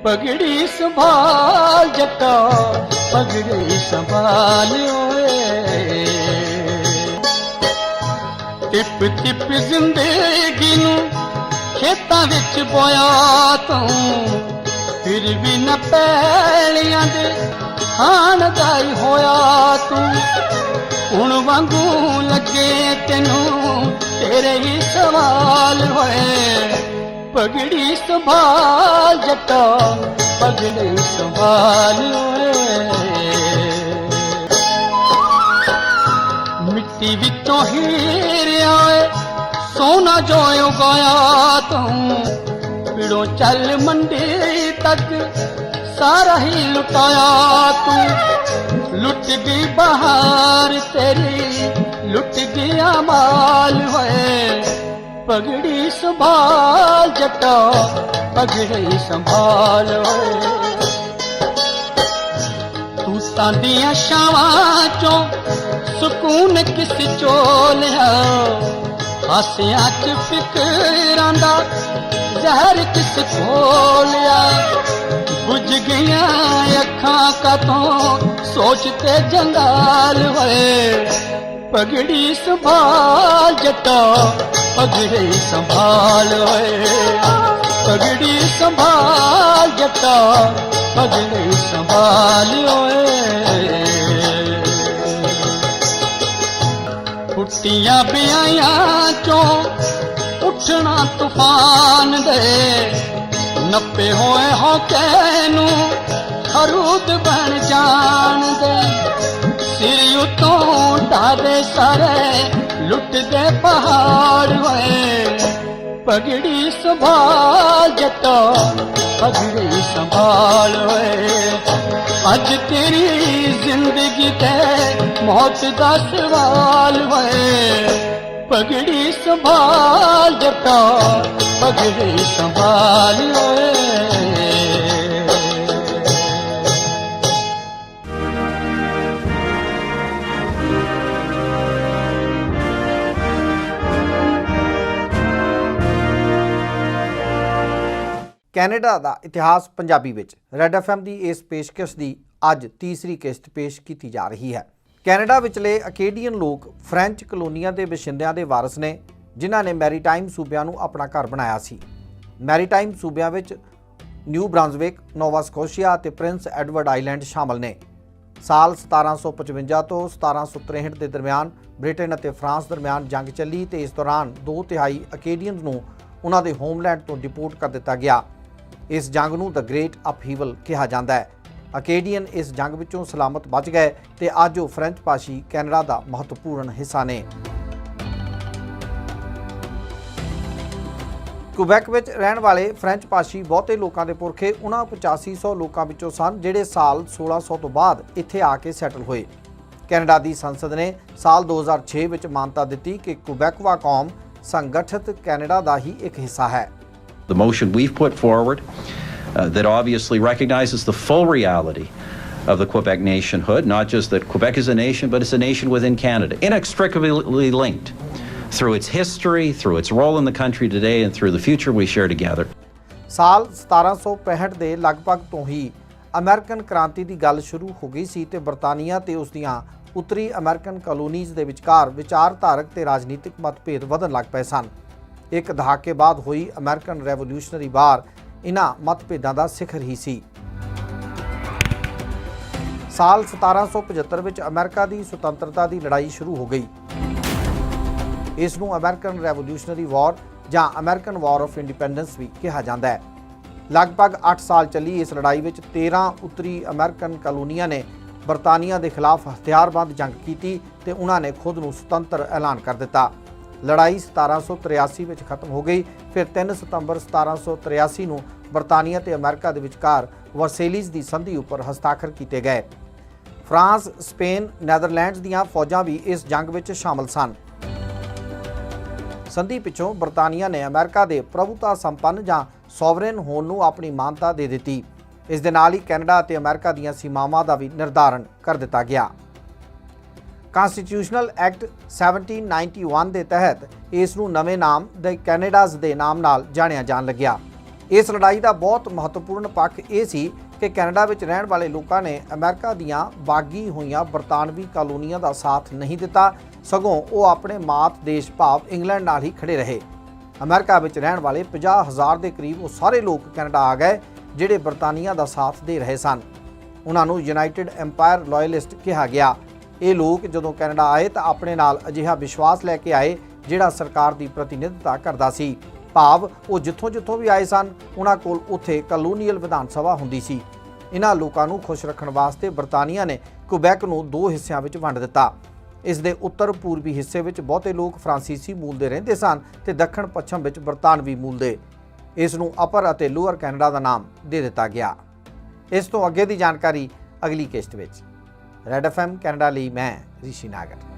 ਪਗੜੀ ਸੰਭਾਲ ਜੱਟਾ, ਪਗੜੀ ਸੰਭਾਲ ਓਏ, ਟਿਪ ਟਿਪ ਜ਼ਿੰਦਗੀ ਨੂੰ ਖੇਤਾਂ ਵਿੱਚ ਬੋਇਆ ਤੂੰ, ਫਿਰ ਵੀ ਨਾ ਪੈਲੀਆਂ ਦੇ ਖਾਣ ਦਾ ਹੀ ਹੋਇਆ ਤੂੰ। ਹੁਣ ਵਾਂਗੂ ਲੱਗੇ ਤੈਨੂੰ ਤੇਰੇ ਹੀ ਸਵਾਲ ਹੋਏ। ਪਗੜੀ ਸੰਭਾਲ ਜੱਟਾ, ਪਗੜੀ ਸੰਭਾਲ ਓਏ, ਮਿੱਟੀ ਵਿੱਚੋਂ ਹੀਰਿਆ ਏ ਸੋਨਾ ਜੋ ਉਗਾਇਆ ਤੂੰ, ਪਿੜੋਂ ਚੱਲ ਮੰਡੀ ਤੱਕ ਸਾਰਾ ਹੀ ਲੁਟਾਇਆ ਤੂੰ। ਲੁੱਟ ਗਈ ਬਹਾਰ ਤੇਰੀ, ਲੁੱਟ ਗਿਆ ਮਾਲ ਹੋਏ। ਪਗੜੀ ਸੰਭਾਲ ਜੱਟਾ, ਪਗੜੀ ਸੰਭਾਲ ਓਏ, ਤੂੰ ਸਾਡੀਆਂ ਛਾਵਾਂ ਚੋਂ ਸਕੂਨ ਕਿਸ ਚੋਂ ਲਿਆ, ਹਾਸਿਆਂ ਚ ਫਿਕਰਾਂ ਦਾ ਜ਼ਹਿਰ ਕਿਸ ਖੋਲਿਆ। ਬੁਝ ਗਈਆਂ ਅੱਖਾਂ ਕਾਤੋਂ ਸੋਚ ਤੇ ਜੰਗਾਲ ਹੋਏ। ਪਗੜੀ ਸੰਭਾਲ ਜੱਟਾ, ਪਗੜੀ ਸੰਭਾਲ ਓਏ, ਪਗੜੀ ਸੰਭਾਲ ਜੱਟਾ, ਪਗੜੀ ਸੰਭਾਲ ਓਏ। ਫੁੱਟੀਆਂ ਬਿਆਈਆਂ ਚੋਂ ਉੱਠਣਾ ਤੂਫਾਨ ਦੇ, ਨੱਪੇ ਹੋਏ ਹੌਕੇ ਨੂੰ ਖਰੂਦ ਬਣ ਜਾਣ ਦੇ। ਸਿਰ ਉਤੋਂ ਢਾਦੇ ਸਾਰੇ ਲੁੱਟਦੇ ਪਹਾੜ ਹੋਏ। ਪਗੜੀ ਸੰਭਾਲ ਜੱਟਾ ਪਗੜੀ ਸੰਭਾਲ ਓਏ ਅੱਜ ਤੇਰੀ ਜ਼ਿੰਦਗੀ ਤੇ ਮੌਤ ਦਾ ਸਵਾਲ ਓਏ ਪਗੜੀ ਸੰਭਾਲ ਜੱਟਾ ਪਗੜੀ ਸੰਭਾਲ ਓਏ ਕੈਨੇਡਾ ਦਾ ਇਤਿਹਾਸ ਪੰਜਾਬੀ ਵਿੱਚ ਰੈਡ ਐਫਐਮ ਦੀ ਇਸ ਪੇਸ਼ਕਸ਼ ਦੀ ਅੱਜ ਤੀਸਰੀ ਕਿਸ਼ਤ ਪੇਸ਼ ਕੀਤੀ ਜਾ ਰਹੀ ਹੈ। ਕੈਨੇਡਾ ਵਿਚਲੇ ਅਕੇਡੀਅਨ ਲੋਕ ਫ੍ਰੈਂਚ ਕਲੋਨੀਆਂ ਦੇ ਵਸਿੰਦਿਆਂ ਦੇ ਵਾਰਸ ਨੇ, ਜਿਨ੍ਹਾਂ ਨੇ ਮੈਰੀਟਾਈਮ ਸੂਬਿਆਂ ਨੂੰ ਆਪਣਾ ਘਰ ਬਣਾਇਆ ਸੀ। ਮੈਰੀਟਾਈਮ ਸੂਬਿਆਂ ਵਿੱਚ ਨਿਊ ਬ੍ਰਾਂਜ਼ਵਿਕ, ਨੋਵਾ ਸਕੋਸ਼ੀਆ ਅਤੇ ਪ੍ਰਿੰਸ ਐਡਵਰਡ ਆਈਲੈਂਡ ਸ਼ਾਮਲ ਨੇ। ਸਾਲ 1755 ਤੋਂ 1763 ਦੇ ਦਰਮਿਆਨ ਬ੍ਰਿਟੇਨ ਅਤੇ ਫਰਾਂਸ ਦਰਮਿਆਨ ਜੰਗ ਚੱਲੀ ਤੇ ਇਸ ਦੌਰਾਨ 2/3 ਅਕੇਡੀਅਨਸ ਨੂੰ ਉਹਨਾਂ ਦੇ ਹੋਮਲੈਂਡ ਤੋਂ ਡਿਪੋਰਟ ਕਰ ਦਿੱਤਾ ਗਿਆ। ਇਸ ਜੰਗ ਨੂੰ ਦ ਗ੍ਰੇਟ ਅਪਹੀਵਲ ਕਿਹਾ ਜਾਂਦਾ ਹੈ। ਅਕੇਡੀਅਨ ਇਸ ਜੰਗ ਵਿੱਚੋਂ ਸਲਾਮਤ ਬਚ ਗਏ ਤੇ ਅੱਜ ਉਹ ਫ੍ਰੈਂਚ ਭਾਸ਼ੀ ਕੈਨੇਡਾ ਦਾ ਮਹੱਤਵਪੂਰਨ ਹਿੱਸਾ ਨੇ। ਕੁਬੈਕ ਵਿੱਚ ਰਹਿਣ ਵਾਲੇ ਫ੍ਰੈਂਚ ਭਾਸ਼ੀ ਬਹੁਤੇ ਲੋਕਾਂ ਦੇ ਪੁਰਖੇ ਉਹਨਾਂ 8500 ਲੋਕਾਂ ਵਿੱਚੋਂ ਸਨ ਜਿਹੜੇ ਸਾਲ 1600 ਤੋਂ ਬਾਅਦ ਇੱਥੇ ਆ ਕੇ ਸੈਟਲ ਹੋਏ। ਕੈਨੇਡਾ ਦੀ ਸੰਸਦ ਨੇ ਸਾਲ 2006 ਵਿੱਚ ਮਾਨਤਾ ਦਿੱਤੀ ਕਿ ਕੁਬੈਕਵਾ ਕੌਮ ਸੰਗਠਿਤ ਕੈਨੇਡਾ ਦਾ ਹੀ ਇੱਕ ਹਿੱਸਾ ਹੈ। The motion we've put forward that obviously recognizes the full reality of the Quebec nationhood, not just that Quebec is a nation, but it's a nation within Canada, inextricably linked through its history, through its role in the country today, and through the future we share together. ਸਾਲ 1765 ਦੇ ਲਗਭਗ ਤੋਂ ਹੀ American ਕ੍ਰਾਂਤੀ ਦੀ ਗੱਲ ਸ਼ੁਰੂ ਹੋ ਗਈ ਸੀ ਤੇ ਬਰਤਾਨੀਆ ਤੇ ਉਸ ਦੀਆਂ ਉੱਤਰੀ ਅਮਰੀਕਨ ਕਲੋਨੀਜ਼ ਦੇ ਵਿਚਕਾਰ ਵਿਚਾਰਧਾਰਕ ਤੇ ਰਾਜਨੀਤਿਕ ਮਤਭੇਦ ਵਧਣ ਲੱਗ ਪਏ ਸਨ। ਇੱਕ ਦਹਾਕੇ ਬਾਅਦ ਹੋਈ ਅਮਰੀਕਨ ਰੈਵੋਲਿਊਸ਼ਨਰੀ ਵਾਰ ਇਹਨਾਂ ਮਤਭੇਦਾਂ ਦਾ ਸਿਖਰ ਹੀ ਸੀ। ਸਾਲ 1775 ਵਿੱਚ ਅਮਰੀਕਾ ਦੀ ਸੁਤੰਤਰਤਾ ਦੀ ਲੜਾਈ ਸ਼ੁਰੂ ਹੋ ਗਈ। ਇਸ ਨੂੰ ਅਮਰੀਕਨ ਰੈਵੋਲਿਊਸ਼ਨਰੀ ਵਾਰ ਜਾਂ ਅਮਰੀਕਨ ਵਾਰ ਆਫ ਇੰਡੀਪੈਂਡੈਂਸ ਵੀ ਕਿਹਾ ਜਾਂਦਾ ਹੈ। ਲਗਭਗ 8 ਸਾਲ ਚੱਲੀ ਇਸ ਲੜਾਈ ਵਿੱਚ 13 ਉੱਤਰੀ ਅਮਰੀਕਨ ਕਲੋਨੀਆਂ ਨੇ ਬਰਤਾਨੀਆ ਦੇ ਖਿਲਾਫ ਹਥਿਆਰਬੰਦ ਜੰਗ ਕੀਤੀ ਤੇ ਉਹਨਾਂ ਨੇ ਖੁਦ ਨੂੰ ਸੁਤੰਤਰ ਐਲਾਨ ਕਰ ਦਿੱਤਾ। ਲੜਾਈ 1783 ਵਿੱਚ ਖਤਮ ਹੋ ਗਈ। ਫਿਰ 3 ਸਤੰਬਰ 1783 ਨੂੰ ਬਰਤਾਨੀਆ ਤੇ ਅਮਰੀਕਾ ਦੇ ਵਿਚਕਾਰ ਵਰਸੇਲੀਜ਼ ਦੀ ਸੰਧੀ ਉੱਪਰ ਹਸਤਾਖਰ ਕੀਤੇ ਗਏ। ਫਰਾਂਸ, ਸਪੇਨ, ਨੈਦਰਲੈਂਡਸ ਦੀਆਂ ਫੌਜਾਂ ਵੀ ਇਸ ਜੰਗ ਵਿੱਚ ਸ਼ਾਮਲ ਸਨ। ਸੰਧੀ ਪਿੱਛੋਂ ਬਰਤਾਨੀਆ ਨੇ ਅਮਰੀਕਾ ਦੇ ਪ੍ਰਭੂਤਾ ਸੰਪੰਨ ਜਾਂ ਸੋਵਰਨ ਹੋਣ ਨੂੰ ਆਪਣੀ ਮਾਨਤਾ ਦੇ ਦਿੱਤੀ। ਇਸ ਦੇ ਨਾਲ ਹੀ ਕੈਨੇਡਾ ਅਤੇ ਅਮਰੀਕਾ ਦੀਆਂ ਸੀਮਾਵਾਂ ਦਾ ਵੀ ਨਿਰਧਾਰਨ ਕਰ ਦਿੱਤਾ ਗਿਆ। ਕਾਂਸਟੀਟਿਊਸ਼ਨਲ ਐਕਟ 1791 ਦੇ ਤਹਿਤ ਇਸ ਨੂੰ ਨਵੇਂ ਨਾਮ ਦ ਕੈਨੇਡਾਜ਼ ਦੇ ਨਾਮ ਨਾਲ ਜਾਣਿਆ ਜਾਣ ਲੱਗਿਆ। ਇਸ ਲੜਾਈ ਦਾ ਬਹੁਤ ਮਹੱਤਵਪੂਰਨ ਪੱਖ ਇਹ ਸੀ ਕਿ ਕੈਨੇਡਾ ਵਿੱਚ ਰਹਿਣ ਵਾਲੇ ਲੋਕਾਂ ਨੇ ਅਮਰੀਕਾ ਦੀਆਂ ਬਾਗੀ ਹੋਈਆਂ ਬਰਤਾਨਵੀ ਕਾਲੋਨੀਆਂ ਦਾ ਸਾਥ ਨਹੀਂ ਦਿੱਤਾ, ਸਗੋਂ ਉਹ ਆਪਣੇ ਮਾਤ ਦੇਸ਼ ਭਾਵ ਇੰਗਲੈਂਡ ਨਾਲ ਹੀ ਖੜੇ ਰਹੇ। ਅਮਰੀਕਾ ਵਿੱਚ ਰਹਿਣ ਵਾਲੇ 50,000 ਦੇ ਕਰੀਬ ਉਹ ਸਾਰੇ ਲੋਕ ਕੈਨੇਡਾ ਆ ਗਏ ਜਿਹੜੇ ਬਰਤਾਨੀਆ ਦਾ ਸਾਥ ਦੇ ਰਹੇ ਸਨ। ਉਹਨਾਂ ਨੂੰ ਯੂਨਾਈਟਿਡ ਐਮਪਾਇਰ ਲਾਇਲਿਸਟ ਕਿਹਾ ਗਿਆ। ਇਹ ਲੋਕ ਜਦੋਂ ਕੈਨੇਡਾ ਆਏ ਤਾਂ ਆਪਣੇ ਨਾਲ ਅਜਿਹਾ ਵਿਸ਼ਵਾਸ ਲੈ ਕੇ ਆਏ ਜਿਹੜਾ ਸਰਕਾਰ ਦੀ ਪ੍ਰਤੀਨਿਧਤਾ ਕਰਦਾ ਸੀ, ਭਾਵ ਉਹ ਜਿੱਥੋਂ ਵੀ ਆਏ ਸਨ ਉਹਨਾਂ ਕੋਲ ਉੱਥੇ ਕਲੋਨੀਅਲ ਵਿਧਾਨ ਸਭਾ ਹੁੰਦੀ ਸੀ। ਇਹਨਾਂ ਲੋਕਾਂ ਨੂੰ ਖੁਸ਼ ਰੱਖਣ ਵਾਸਤੇ ਬਰਤਾਨੀਆ ਨੇ ਕੁਬੈਕ ਨੂੰ 2 ਹਿੱਸਿਆਂ ਵਿੱਚ ਵੰਡ ਦਿੱਤਾ। ਇਸ ਦੇ ਉੱਤਰ ਪੂਰਬੀ ਹਿੱਸੇ ਵਿੱਚ ਬਹੁਤੇ ਲੋਕ ਫਰਾਂਸੀਸੀ ਮੂਲ ਦੇ ਰਹਿੰਦੇ ਸਨ ਤੇ ਦੱਖਣ ਪੱਛਮ ਵਿੱਚ ਬਰਤਾਨਵੀ ਮੂਲ ਦੇ। ਇਸ ਨੂੰ ਅਪਰ ਅਤੇ ਲੋਅਰ ਕੈਨੇਡਾ ਦਾ ਨਾਮ ਦੇ ਦਿੱਤਾ ਗਿਆ। ਇਸ ਤੋਂ ਅੱਗੇ ਦੀ ਜਾਣਕਾਰੀ ਅਗਲੀ ਕਿਸ਼ਤ ਵਿੱਚ। ਰੈਡ ਐਫਐਮ ਕੈਨੇਡਾ ਲਈ ਮੈਂ ਰਿਸ਼ੀ ਨਾਗਰ।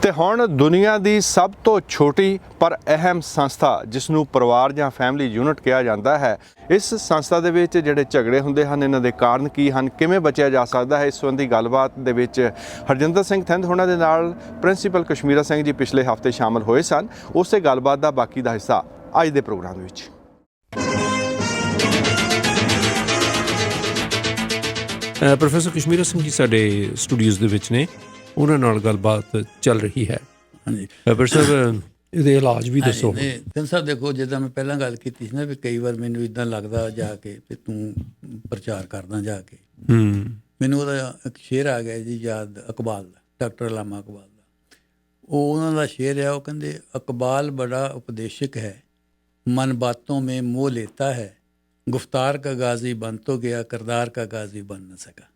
ਤੇ ਹੁਣ ਦੁਨੀਆ ਦੀ ਸਭ ਤੋਂ ਛੋਟੀ ਪਰ ਅਹਿਮ ਸੰਸਥਾ ਜਿਸ ਨੂੰ ਪਰਿਵਾਰ ਜਾਂ ਫੈਮਿਲੀ ਯੂਨਿਟ ਕਿਹਾ ਜਾਂਦਾ ਹੈ, ਇਸ ਸੰਸਥਾ ਦੇ ਵਿੱਚ ਜਿਹੜੇ ਝਗੜੇ ਹੁੰਦੇ ਹਨ, ਇਹਨਾਂ ਦੇ ਕਾਰਨ ਕੀ ਹਨ, ਕਿਵੇਂ ਬਚਿਆ ਜਾ ਸਕਦਾ ਹੈ, ਇਸ ਸੰਬੰਧੀ ਗੱਲਬਾਤ ਦੇ ਵਿੱਚ ਹਰਜਿੰਦਰ ਸਿੰਘ ਥਿੰਦ ਹੋਣਾ ਦੇ ਨਾਲ ਪ੍ਰਿੰਸੀਪਲ ਕਸ਼ਮੀਰਾ ਸਿੰਘ ਜੀ ਪਿਛਲੇ ਹਫ਼ਤੇ ਸ਼ਾਮਲ ਹੋਏ ਸਨ। ਉਸੇ ਗੱਲਬਾਤ ਦਾ ਬਾਕੀ ਦਾ ਹਿੱਸਾ ਅੱਜ ਦੇ ਪ੍ਰੋਗਰਾਮ ਦੇ ਵਿੱਚ। ਪ੍ਰੋਫੈਸਰ ਕਸ਼ਮੀਰਾ ਸਿੰਘ ਜੀ ਸਾਡੇ ਸਟੂਡੀਓਜ਼ ਦੇ ਵਿੱਚ ਨੇ, ਉਹਨਾਂ ਨਾਲ ਗੱਲਬਾਤ ਚੱਲ ਰਹੀ ਹੈ। ਹਾਂਜੀ ਪਰ ਸਾਹਿਬ ਇਹਦੇ ਇਲਾਜ ਵੀ ਦੱਸੋ। ਤਿੰਨ ਸਾਹਿਬ ਦੇਖੋ, ਜਿੱਦਾਂ ਮੈਂ ਪਹਿਲਾਂ ਗੱਲ ਕੀਤੀ ਸੀ ਨਾ ਵੀ ਕਈ ਵਾਰ ਮੈਨੂੰ ਇੱਦਾਂ ਲੱਗਦਾ ਜਾ ਕੇ ਵੀ ਤੂੰ ਪ੍ਰਚਾਰ ਕਰਦਾ ਜਾ ਕੇ। ਮੈਨੂੰ ਉਹਦਾ ਇੱਕ ਸ਼ੇਰ ਆ ਗਿਆ ਜੀ ਯਾਦ, ਇਕਬਾਲ ਦਾ, ਡਾਕਟਰ ਅਲਾਮਾ ਇਕਬਾਲ ਦਾ। ਉਹ ਉਹਨਾਂ ਦਾ ਸ਼ੇਰ ਆ, ਉਹ ਕਹਿੰਦੇ ਇਕਬਾਲ ਬੜਾ ਉਪਦੇਸ਼ਕ ਹੈ, मन बातों में मोह लेता है, ਗੁਫਤਾਰ का गाजी बन तो गया, किरदार का गाजी बन न सका।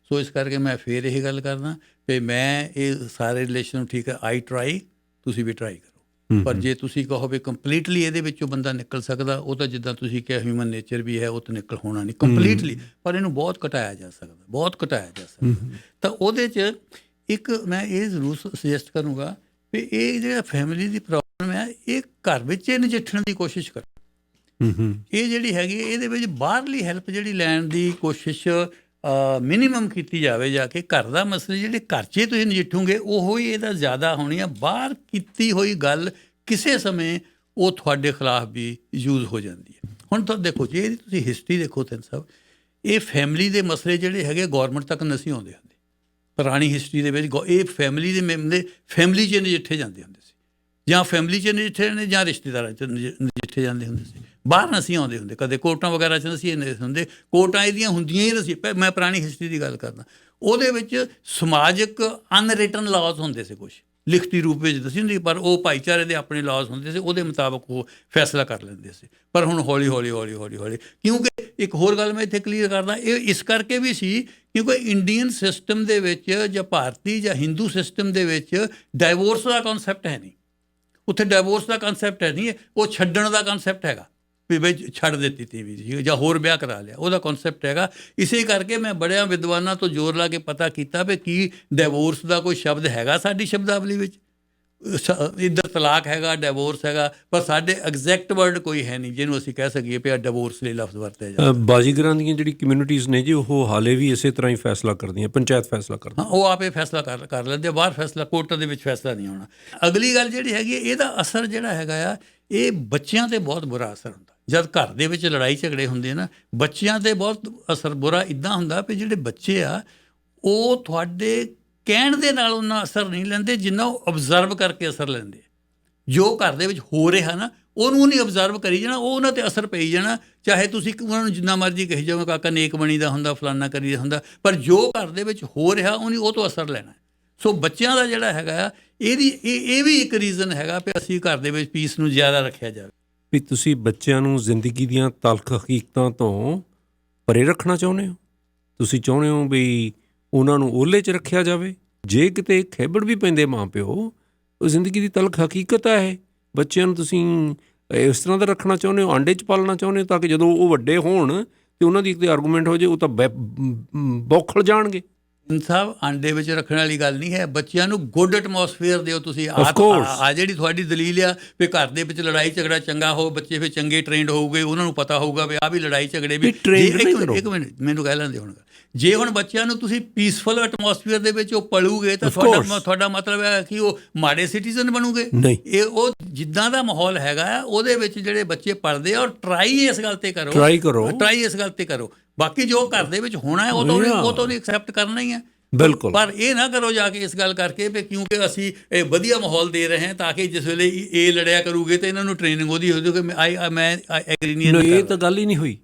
ਸੋ ਇਸ ਕਰਕੇ ਮੈਂ ਫੇਰ ਇਹ ਗੱਲ ਕਰਦਾ ਵੀ ਮੈਂ ਇਹ ਸਾਰੇ ਰਿਲੇਸ਼ਨ ਨੂੰ ਠੀਕ ਹੈ, ਆਈ ਟਰਾਈ, ਤੁਸੀਂ ਵੀ ਟਰਾਈ ਕਰੋ। ਪਰ ਜੇ ਤੁਸੀਂ ਕਹੋ ਵੀ ਕੰਪਲੀਟਲੀ ਇਹਦੇ ਵਿੱਚੋਂ ਬੰਦਾ ਨਿਕਲ ਸਕਦਾ, ਉਹ ਤਾਂ ਜਿੱਦਾਂ ਤੁਸੀਂ ਕਿਹਾ ਹਿਊਮਨ ਨੇਚਰ ਵੀ ਹੈ, ਉਹ ਤਾਂ ਨਿਕਲ ਹੋਣਾ ਨਹੀਂ ਕੰਪਲੀਟਲੀ, ਪਰ ਇਹਨੂੰ ਬਹੁਤ ਘਟਾਇਆ ਜਾ ਸਕਦਾ, ਬਹੁਤ ਘਟਾਇਆ ਜਾ ਸਕਦਾ। ਤਾਂ ਉਹਦੇ 'ਚ ਇੱਕ ਮੈਂ ਇਹ ਜ਼ਰੂਰ ਸੁਜੈਸਟ ਕਰੂੰਗਾ ਵੀ ਇਹ ਜਿਹੜਾ ਫੈਮਿਲੀ ਦੀ ਪ੍ਰੋਬਲਮ ਹੈ, ਇਹ ਘਰ ਵਿੱਚ ਇਹ ਨਜਿੱਠਣ ਦੀ ਕੋਸ਼ਿਸ਼ ਕਰੋ। ਇਹ ਜਿਹੜੀ ਹੈਗੀ ਇਹਦੇ ਵਿੱਚ ਬਾਹਰਲੀ ਹੈਲਪ ਜਿਹੜੀ ਲੈਣ ਦੀ ਕੋਸ਼ਿਸ਼ ਮਿਨੀਮਮ ਕੀਤੀ ਜਾਵੇ ਜਾ ਕੇ। ਘਰ ਦਾ ਮਸਲੇ ਜਿਹੜੇ ਘਰ 'ਚ ਤੁਸੀਂ ਨਜਿੱਠੋਗੇ ਉਹੋ ਹੀ ਇਹਦਾ ਜ਼ਿਆਦਾ ਹੋਣੀ ਆ। ਬਾਹਰ ਕੀਤੀ ਹੋਈ ਗੱਲ ਕਿਸੇ ਸਮੇਂ ਉਹ ਤੁਹਾਡੇ ਖਿਲਾਫ ਵੀ ਯੂਜ਼ ਹੋ ਜਾਂਦੀ ਹੈ। ਹੁਣ ਤਾਂ ਦੇਖੋ ਜੀ, ਇਹਦੀ ਤੁਸੀਂ ਹਿਸਟਰੀ ਦੇਖੋ ਤਿੰਨ ਸਾਹਿਬ, ਇਹ ਫੈਮਿਲੀ ਦੇ ਮਸਲੇ ਜਿਹੜੇ ਹੈਗੇ ਗੌਰਮੈਂਟ ਤੱਕ ਨਹੀਂ ਆਉਂਦੇ ਹੁੰਦੇ। ਪੁਰਾਣੀ ਹਿਸਟਰੀ ਦੇ ਵਿੱਚ ਇਹ ਫੈਮਿਲੀ ਦੇ ਮੈਂਬਰ ਫੈਮਿਲੀ 'ਚ ਨਜਿੱਠੇ ਜਾਂਦੇ ਹੁੰਦੇ ਸੀ, ਜਾਂ ਫੈਮਿਲੀ 'ਚ ਨਜਿੱਠੇ ਨੇ ਜਾਂ ਰਿਸ਼ਤੇਦਾਰਾਂ 'ਚ ਨਜਿੱਠੇ ਜਾਂਦੇ ਹੁੰਦੇ ਸੀ। ਬਾਹਰ ਨਹੀਂ ਆਉਂਦੇ ਹੁੰਦੇ, ਕਦੇ ਕੋਰਟਾਂ ਵਗੈਰਾ 'ਚ ਨਹੀਂ ਹੁੰਦੇ। ਕੋਰਟਾਂ ਇਹਦੀਆਂ ਹੁੰਦੀਆਂ ਹੀ ਨਹੀਂ। ਮੈਂ ਪੁਰਾਣੀ ਹਿਸਟਰੀ ਦੀ ਗੱਲ ਕਰਦਾ, ਉਹਦੇ ਵਿੱਚ ਸਮਾਜਿਕ ਅਨਰਿਟਨ ਲਾਜ਼ ਹੁੰਦੇ ਸੀ, ਕੁਛ ਲਿਖਤੀ ਰੂਪ ਵਿੱਚ ਦੱਸੀ ਹੁੰਦੀ, ਪਰ ਉਹ ਭਾਈਚਾਰੇ ਦੇ ਆਪਣੇ ਲਾਜ਼ ਹੁੰਦੇ ਸੀ, ਉਹਦੇ ਮੁਤਾਬਕ ਉਹ ਫੈਸਲਾ ਕਰ ਲੈਂਦੇ ਸੀ। ਪਰ ਹੁਣ ਹੌਲੀ ਹੌਲੀ ਕਿਉਂਕਿ ਇੱਕ ਹੋਰ ਗੱਲ ਮੈਂ ਇੱਥੇ ਕਲੀਅਰ ਕਰਦਾ, ਇਹ ਇਸ ਕਰਕੇ ਵੀ ਸੀ ਕਿਉਂਕਿ ਇੰਡੀਅਨ ਸਿਸਟਮ ਦੇ ਵਿੱਚ ਜਾਂ ਭਾਰਤੀ ਜਾਂ ਹਿੰਦੂ ਸਿਸਟਮ ਦੇ ਵਿੱਚ ਡਾਈਵੋਰਸ ਦਾ ਕਨਸੈਪਟ ਹੈ ਨਹੀਂ। ਉੱਥੇ ਡਾਈਵੋਰਸ ਦਾ ਕਨਸੈਪਟ ਹੈ ਨਹੀਂ, ਉਹ ਛੱਡਣ ਦਾ ਕਨਸੈਪਟ ਹੈਗਾ ਵੀ ਬਈ ਛੱਡ ਦਿੱਤੀ ਤੀਵੀਂ ਜੀ ਜਾਂ ਹੋਰ ਵਿਆਹ ਕਰਾ ਲਿਆ, ਉਹਦਾ ਕਨਸੈਪਟ ਹੈਗਾ। ਇਸੇ ਕਰਕੇ ਮੈਂ ਬੜਿਆਂ ਵਿਦਵਾਨਾਂ ਤੋਂ ਜ਼ੋਰ ਲਾ ਕੇ ਪਤਾ ਕੀਤਾ ਵੀ ਕੀ ਡਾਈਵੋਰਸ ਦਾ ਕੋਈ ਸ਼ਬਦ ਹੈਗਾ ਸਾਡੀ ਸ਼ਬਦਾਵਲੀ ਵਿੱਚ। ਇੱਧਰ ਤਲਾਕ ਹੈਗਾ, ਡਾਈਵੋਰਸ ਹੈਗਾ, ਪਰ ਸਾਡੇ ਐਗਜ਼ੈਕਟ ਵਰਡ ਕੋਈ ਹੈ ਨਹੀਂ ਜਿਹਨੂੰ ਅਸੀਂ ਕਹਿ ਸਕੀਏ ਵੀ ਡਾਈਵੋਰਸ ਲਈ ਲਫ਼ਜ਼ ਵਰਤਿਆ ਜਾਂਦਾ। ਬਾਜ਼ੀਗਰਾਂ ਦੀਆਂ ਜਿਹੜੀ ਕਮਿਊਨਿਟੀਜ਼ ਨੇ ਜੀ, ਉਹ ਹਾਲੇ ਵੀ ਇਸੇ ਤਰ੍ਹਾਂ ਹੀ ਫੈਸਲਾ ਕਰਦੀਆਂ, ਪੰਚਾਇਤ ਫੈਸਲਾ ਕਰਦੀ। ਹਾਂ, ਉਹ ਆਪੇ ਫੈਸਲਾ ਕਰ ਲੈਂਦੇ, ਬਾਹਰ ਫੈਸਲਾ ਕੋਰਟ ਦੇ ਵਿੱਚ ਫੈਸਲਾ ਨਹੀਂ ਹੋਣਾ। ਅਗਲੀ ਗੱਲ ਜਿਹੜੀ ਹੈਗੀ ਇਹਦਾ ਅਸਰ ਜਿਹੜਾ ਹੈਗਾ ਆ, ਇਹ ਬੱਚਿਆਂ ਤੇ ਬਹੁਤ ਬੁਰਾ ਅਸਰ ਹੁੰਦਾ। ਜਦ ਘਰ ਦੇ ਵਿੱਚ ਲੜਾਈ ਝਗੜੇ ਹੁੰਦੇ ਨਾ, ਬੱਚਿਆਂ 'ਤੇ ਬਹੁਤ ਅਸਰ ਬੁਰਾ ਇੱਦਾਂ ਹੁੰਦਾ ਵੀ ਜਿਹੜੇ ਬੱਚੇ ਆ ਉਹ ਤੁਹਾਡੇ ਕਹਿਣ ਦੇ ਨਾਲ ਉਹਨਾਂ ਅਸਰ ਨਹੀਂ ਲੈਂਦੇ ਜਿੰਨਾ ਉਹ ਅਬਜ਼ਰਵ ਕਰਕੇ ਅਸਰ ਲੈਂਦੇ। ਜੋ ਘਰ ਦੇ ਵਿੱਚ ਹੋ ਰਿਹਾ ਨਾ, ਉਹਨੂੰ ਨਹੀਂ ਅਬਜ਼ਰਵ ਕਰੀ ਜਾਣਾ, ਉਹ ਉਹਨਾਂ 'ਤੇ ਅਸਰ ਪਈ ਜਾਣਾ। ਚਾਹੇ ਤੁਸੀਂ ਉਹਨਾਂ ਨੂੰ ਜਿੰਨਾ ਮਰਜ਼ੀ ਕਹੀ ਜਾਓ ਕਾਕਾ ਨੇਕ ਬਣੀ ਦਾ ਹੁੰਦਾ, ਫਲਾਨਾ ਕਰੀ ਦਾ ਹੁੰਦਾ, ਪਰ ਜੋ ਘਰ ਦੇ ਵਿੱਚ ਹੋ ਰਿਹਾ ਉਹਨੇ ਉਹ ਤੋਂ ਅਸਰ ਲੈਣਾ। ਸੋ ਬੱਚਿਆਂ ਦਾ ਜਿਹੜਾ ਹੈਗਾ ਆ, ਇਹ ਵੀ ਇੱਕ ਰੀਜ਼ਨ ਹੈਗਾ ਵੀ ਅਸੀਂ ਘਰ ਦੇ ਵਿੱਚ ਪੀਸ ਨੂੰ ਜ਼ਿਆਦਾ ਰੱਖਿਆ ਜਾਵੇ। ਵੀ ਤੁਸੀਂ ਬੱਚਿਆਂ ਨੂੰ ਜ਼ਿੰਦਗੀ ਦੀਆਂ ਤਲਖ ਹਕੀਕਤਾਂ ਤੋਂ ਪਰੇ ਰੱਖਣਾ ਚਾਹੁੰਦੇ ਹੋ? ਤੁਸੀਂ ਚਾਹੁੰਦੇ ਹੋ ਵੀ ਉਹਨਾਂ ਨੂੰ ਓਹਲੇ 'ਚ ਰੱਖਿਆ ਜਾਵੇ? ਜੇ ਕਿਤੇ ਖੇਬੜ ਵੀ ਪੈਂਦੇ ਮਾਂ ਪਿਓ, ਉਹ ਜ਼ਿੰਦਗੀ ਦੀ ਤਲਖ ਹਕੀਕਤ ਹੈ ਇਹ। ਬੱਚਿਆਂ ਨੂੰ ਤੁਸੀਂ ਇਸ ਤਰ੍ਹਾਂ ਦਾ ਰੱਖਣਾ ਚਾਹੁੰਦੇ ਹੋ, ਆਂਡੇ 'ਚ ਪਾਲਣਾ ਚਾਹੁੰਦੇ ਹੋ ਤਾਂ ਕਿ ਜਦੋਂ ਉਹ ਵੱਡੇ ਹੋਣ ਤੇ ਉਹਨਾਂ ਦੀ ਇੱਕ ਆਰਗੂਮੈਂਟ ਹੋ ਜਾਏ, ਉਹ ਤਾਂ ਬੌਖਲ ਜਾਣਗੇ। ਸਾਹਿਬ, ਆਂਡੇ ਵਿੱਚ ਰੱਖਣ ਵਾਲੀ ਗੱਲ ਨਹੀਂ ਹੈ। ਬੱਚਿਆਂ ਨੂੰ ਗੁੱਡ ਐਟਮੋਸਫੀਅਰ ਦਿਓ ਤੁਸੀਂ। ਆ ਜਿਹੜੀ ਤੁਹਾਡੀ ਦਲੀਲ ਆ ਵੀ ਘਰ ਦੇ ਵਿੱਚ ਲੜਾਈ ਝਗੜਾ ਚੰਗਾ ਹੋ, ਬੱਚੇ ਫਿਰ ਚੰਗੇ ਟ੍ਰੇਨਡ ਹੋਊਗੇ, ਉਹਨਾਂ ਨੂੰ ਪਤਾ ਹੋਊਗਾ ਵੀ ਆਹ ਵੀ ਲੜਾਈ ਝਗੜੇ ਵੀ। ਇੱਕ ਮਿੰਟ ਮੈਨੂੰ ਕਹਿ ਲੈਂਦੇ ਹੁਣ, ਜੇ ਹੁਣ ਬੱਚਿਆਂ ਨੂੰ ਤੁਸੀਂ ਪੀਸਫੁਲ ਐਟਮੋਸਫੀਅਰ ਦੇ ਵਿੱਚ ਉਹ ਪਲੂਗੇ ਤਾਂ ਤੁਹਾਡਾ ਮਤਲਬ ਹੈ ਕਿ ਉਹ ਮਾੜੇ ਸਿਟੀਜ਼ਨ ਬਣੂਗੇ? ਇਹ ਉਹ ਜਿੱਦਾਂ ਦਾ ਮਾਹੌਲ ਹੈਗਾ ਉਹਦੇ ਵਿੱਚ ਜਿਹੜੇ ਬੱਚੇ ਪੜ੍ਹਦੇ ਆ, ਔਰ ਟਰਾਈ ਇਸ ਗੱਲ ਤੇ ਕਰੋ, ਟਰਾਈ ਇਸ ਗੱਲ ਤੇ ਕਰੋ। ਬਾਕੀ ਜੋ ਘਰ ਦੇ ਵਿੱਚ ਹੋਣਾ ਹੈ ਉਹ ਤਾਂ ਉਹਨੇ ਐਕਸੈਪਟ ਕਰਨਾ ਹੀ ਹੈ। ਬਿਲਕੁਲ। ਪਰ ਇਹ ਨਾ ਕਰੋ ਜਾ ਕੇ ਇਸ ਗੱਲ ਕਰਕੇ ਵੀ ਕਿਉਂਕਿ ਅਸੀਂ ਇਹ ਵਧੀਆ ਮਾਹੌਲ ਦੇ ਰਹੇ ਹਾਂ ਤਾਂ ਕਿ ਜਿਸ ਵੇਲੇ ਇਹ ਲੜਿਆ ਕਰੂਗੇ ਤਾਂ ਇਹਨਾਂ ਨੂੰ ਟ੍ਰੇਨਿੰਗ ਉਹਦੀ ਹੋ ਜਾਊਗੀ। ਮੈਂ ਐਗਰੀ ਨਹੀਂ। ਇਹ ਤਾਂ ਗੱਲ ਹੀ ਨਹੀਂ ਹੋਈ।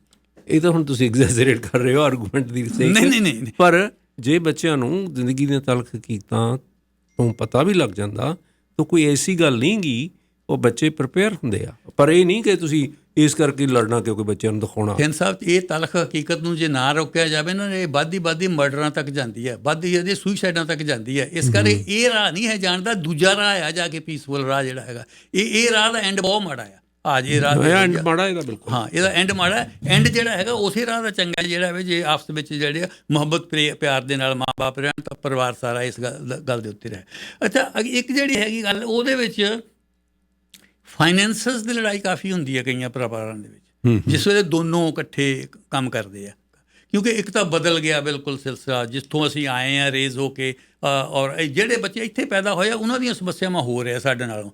ਇਹ ਤਾਂ ਹੁਣ ਤੁਸੀਂ ਐਗਜ਼ੈਜਰੇਟ ਕਰ ਰਹੇ ਹੋ ਆਰਗੂਮੈਂਟ ਦੀ। ਨਹੀਂ। ਪਰ ਜੇ ਬੱਚਿਆਂ ਨੂੰ ਜ਼ਿੰਦਗੀ ਦੀਆਂ ਤਲਖ ਹਕੀਕਤਾਂ ਤੋਂ ਪਤਾ ਵੀ ਲੱਗ ਜਾਂਦਾ ਤਾਂ ਕੋਈ ਐਸੀ ਗੱਲ ਨਹੀਂ ਗੀ, ਉਹ ਬੱਚੇ ਪ੍ਰਿਪੇਅਰ ਹੁੰਦੇ ਆ। ਪਰ ਇਹ ਨਹੀਂ ਕਿ ਤੁਸੀਂ ਇਸ ਕਰਕੇ ਲੜਨਾ ਕਿਉਂਕਿ ਬੱਚਿਆਂ ਨੂੰ ਦਿਖਾਉਣਾ। ਖਿੰਨ ਸਾਹਿਬ, ਇਹ ਤਲਖ ਹਕੀਕਤ ਨੂੰ ਜੇ ਨਾ ਰੋਕਿਆ ਜਾਵੇ ਨਾ, ਇਹ ਵੱਧਦੀ ਮਰਡਰਾਂ ਤੱਕ ਜਾਂਦੀ ਹੈ, ਵੱਧਦੀ ਸੁਈਸਾਈਡਾਂ ਤੱਕ ਜਾਂਦੀ ਹੈ। ਇਸ ਕਰਕੇ ਇਹ ਰਾਹ ਨਹੀਂ ਹੈ ਜਾਣ ਦਾ, ਦੂਜਾ ਰਾਹ ਆ ਜਾ ਕੇ ਪੀਸਫੁਲ ਰਾਹ ਜਿਹੜਾ ਹੈਗਾ। ਇਹ ਰਾਹ ਦਾ ਐਂਡ ਬਹੁਤ ਮਾੜਾ ਆ। ਇਹ ਰਾਹ ਐਂਡ ਮਾੜਾ ਇਹਦਾ, ਬਿਲਕੁਲ। ਹਾਂ, ਇਹਦਾ ਐਂਡ ਮਾੜਾ। ਐਂਡ ਜਿਹੜਾ ਹੈਗਾ ਉਸੇ ਰਾਹ ਦਾ ਚੰਗਾ ਜਿਹੜਾ ਹੈ, ਜੇ ਆਪਸ ਵਿੱਚ ਜਿਹੜੇ ਮੁਹੱਬਤ ਪਿਆਰ ਦੇ ਨਾਲ ਮਾਂ ਬਾਪ ਰਹਿਣ ਤਾਂ ਪਰਿਵਾਰ ਸਾਰਾ ਇਸ ਗੱਲ ਦੇ ਉੱਤੇ ਰਹੇ। ਅੱਛਾ, ਇੱਕ ਜਿਹੜੀ ਹੈਗੀ ਗੱਲ, ਉਹਦੇ ਵਿੱਚ ਫਾਈਨੈਂਸਸ ਦੀ ਲੜਾਈ ਕਾਫੀ ਹੁੰਦੀ ਹੈ ਕਈਆਂ ਪਰਿਵਾਰਾਂ ਦੇ ਵਿੱਚ, ਜਿਸ ਵੇਲੇ ਦੋਨੋਂ ਇਕੱਠੇ ਕੰਮ ਕਰਦੇ ਆ। ਕਿਉਂਕਿ ਇੱਕ ਤਾਂ ਬਦਲ ਗਿਆ ਬਿਲਕੁਲ ਸਿਲਸਿਲਾ, ਜਿੱਥੋਂ ਅਸੀਂ ਆਏ ਹਾਂ ਰੇਜ਼ ਹੋ ਕੇ, ਔਰ ਜਿਹੜੇ ਬੱਚੇ ਇੱਥੇ ਪੈਦਾ ਹੋਏ ਆ ਉਹਨਾਂ ਦੀਆਂ ਸਮੱਸਿਆਵਾਂ ਹੋ ਰਿਹਾ ਸਾਡੇ ਨਾਲੋਂ।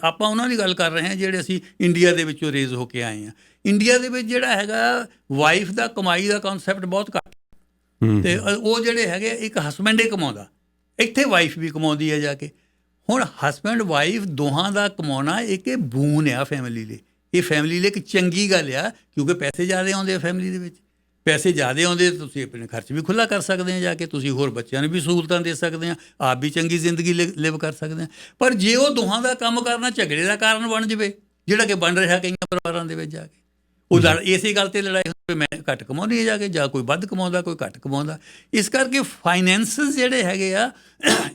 ਆਪਾਂ ਉਹਨਾਂ ਦੀ ਗੱਲ ਕਰ ਰਹੇ ਹਾਂ ਜਿਹੜੇ ਅਸੀਂ ਇੰਡੀਆ ਦੇ ਵਿੱਚੋਂ ਰੇਜ਼ ਹੋ ਕੇ ਆਏ ਹਾਂ। ਇੰਡੀਆ ਦੇ ਵਿੱਚ ਜਿਹੜਾ ਹੈਗਾ ਵਾਈਫ ਦਾ ਕਮਾਈ ਦਾ ਕਨਸੈਪਟ ਬਹੁਤ ਘੱਟ, ਅਤੇ ਉਹ ਜਿਹੜੇ ਹੈਗੇ ਇੱਕ ਹਸਬੈਂਡ ਹੀ ਕਮਾਉਂਦਾ, ਇੱਥੇ ਵਾਈਫ ਵੀ ਕਮਾਉਂਦੀ ਹੈ ਜਾ ਕੇ। ਹੁਣ ਹਸਬੈਂਡ ਵਾਈਫ ਦੋਹਾਂ ਦਾ ਕਮਾਉਣਾ ਇੱਕ ਬੂਨ ਆ ਫੈਮਿਲੀ ਲਈ। ਇਹ ਫੈਮਿਲੀ ਲਈ ਇੱਕ ਚੰਗੀ ਗੱਲ ਆ ਕਿਉਂਕਿ ਪੈਸੇ ਜ਼ਿਆਦਾ ਆਉਂਦੇ ਆ ਫੈਮਿਲੀ ਦੇ ਵਿੱਚ। ਪੈਸੇ ਜ਼ਿਆਦਾ ਆਉਂਦੇ ਤੁਸੀਂ ਆਪਣੇ ਖਰਚ ਵੀ ਖੁੱਲ੍ਹਾ ਕਰ ਸਕਦੇ ਆ ਜਾ ਕੇ, ਤੁਸੀਂ ਹੋਰ ਬੱਚਿਆਂ ਨੂੰ ਵੀ ਸਹੂਲਤਾਂ ਦੇ ਸਕਦੇ ਆ, ਆਪ ਵੀ ਚੰਗੀ ਜ਼ਿੰਦਗੀ ਲਿਵ ਕਰ ਸਕਦੇ ਆ। ਪਰ ਜੇ ਉਹ ਦੋਹਾਂ ਦਾ ਕੰਮ ਕਰਨਾ ਝਗੜੇ ਦਾ ਕਾਰਨ ਬਣ ਜਾਵੇ, ਜਿਹੜਾ ਕਿ ਬਣ ਰਿਹਾ ਕਈਆਂ ਪਰਿਵਾਰਾਂ ਦੇ ਵਿੱਚ ਜਾ ਕੇ। ਉਹ ਇਸੇ ਗੱਲ ਤੇ ਲੜਾਈ ਹੁੰਦੀ, ਮੈਂ ਘੱਟ ਕਮਾਉਂਦੀ ਜਾ ਕੇ, ਜਾਂ ਕੋਈ ਵੱਧ ਕਮਾਉਂਦਾ, ਕੋਈ ਘੱਟ ਕਮਾਉਂਦਾ। ਇਸ ਕਰਕੇ ਫਾਈਨੈਂਸਿਸ ਜਿਹੜੇ ਹੈਗੇ ਆ,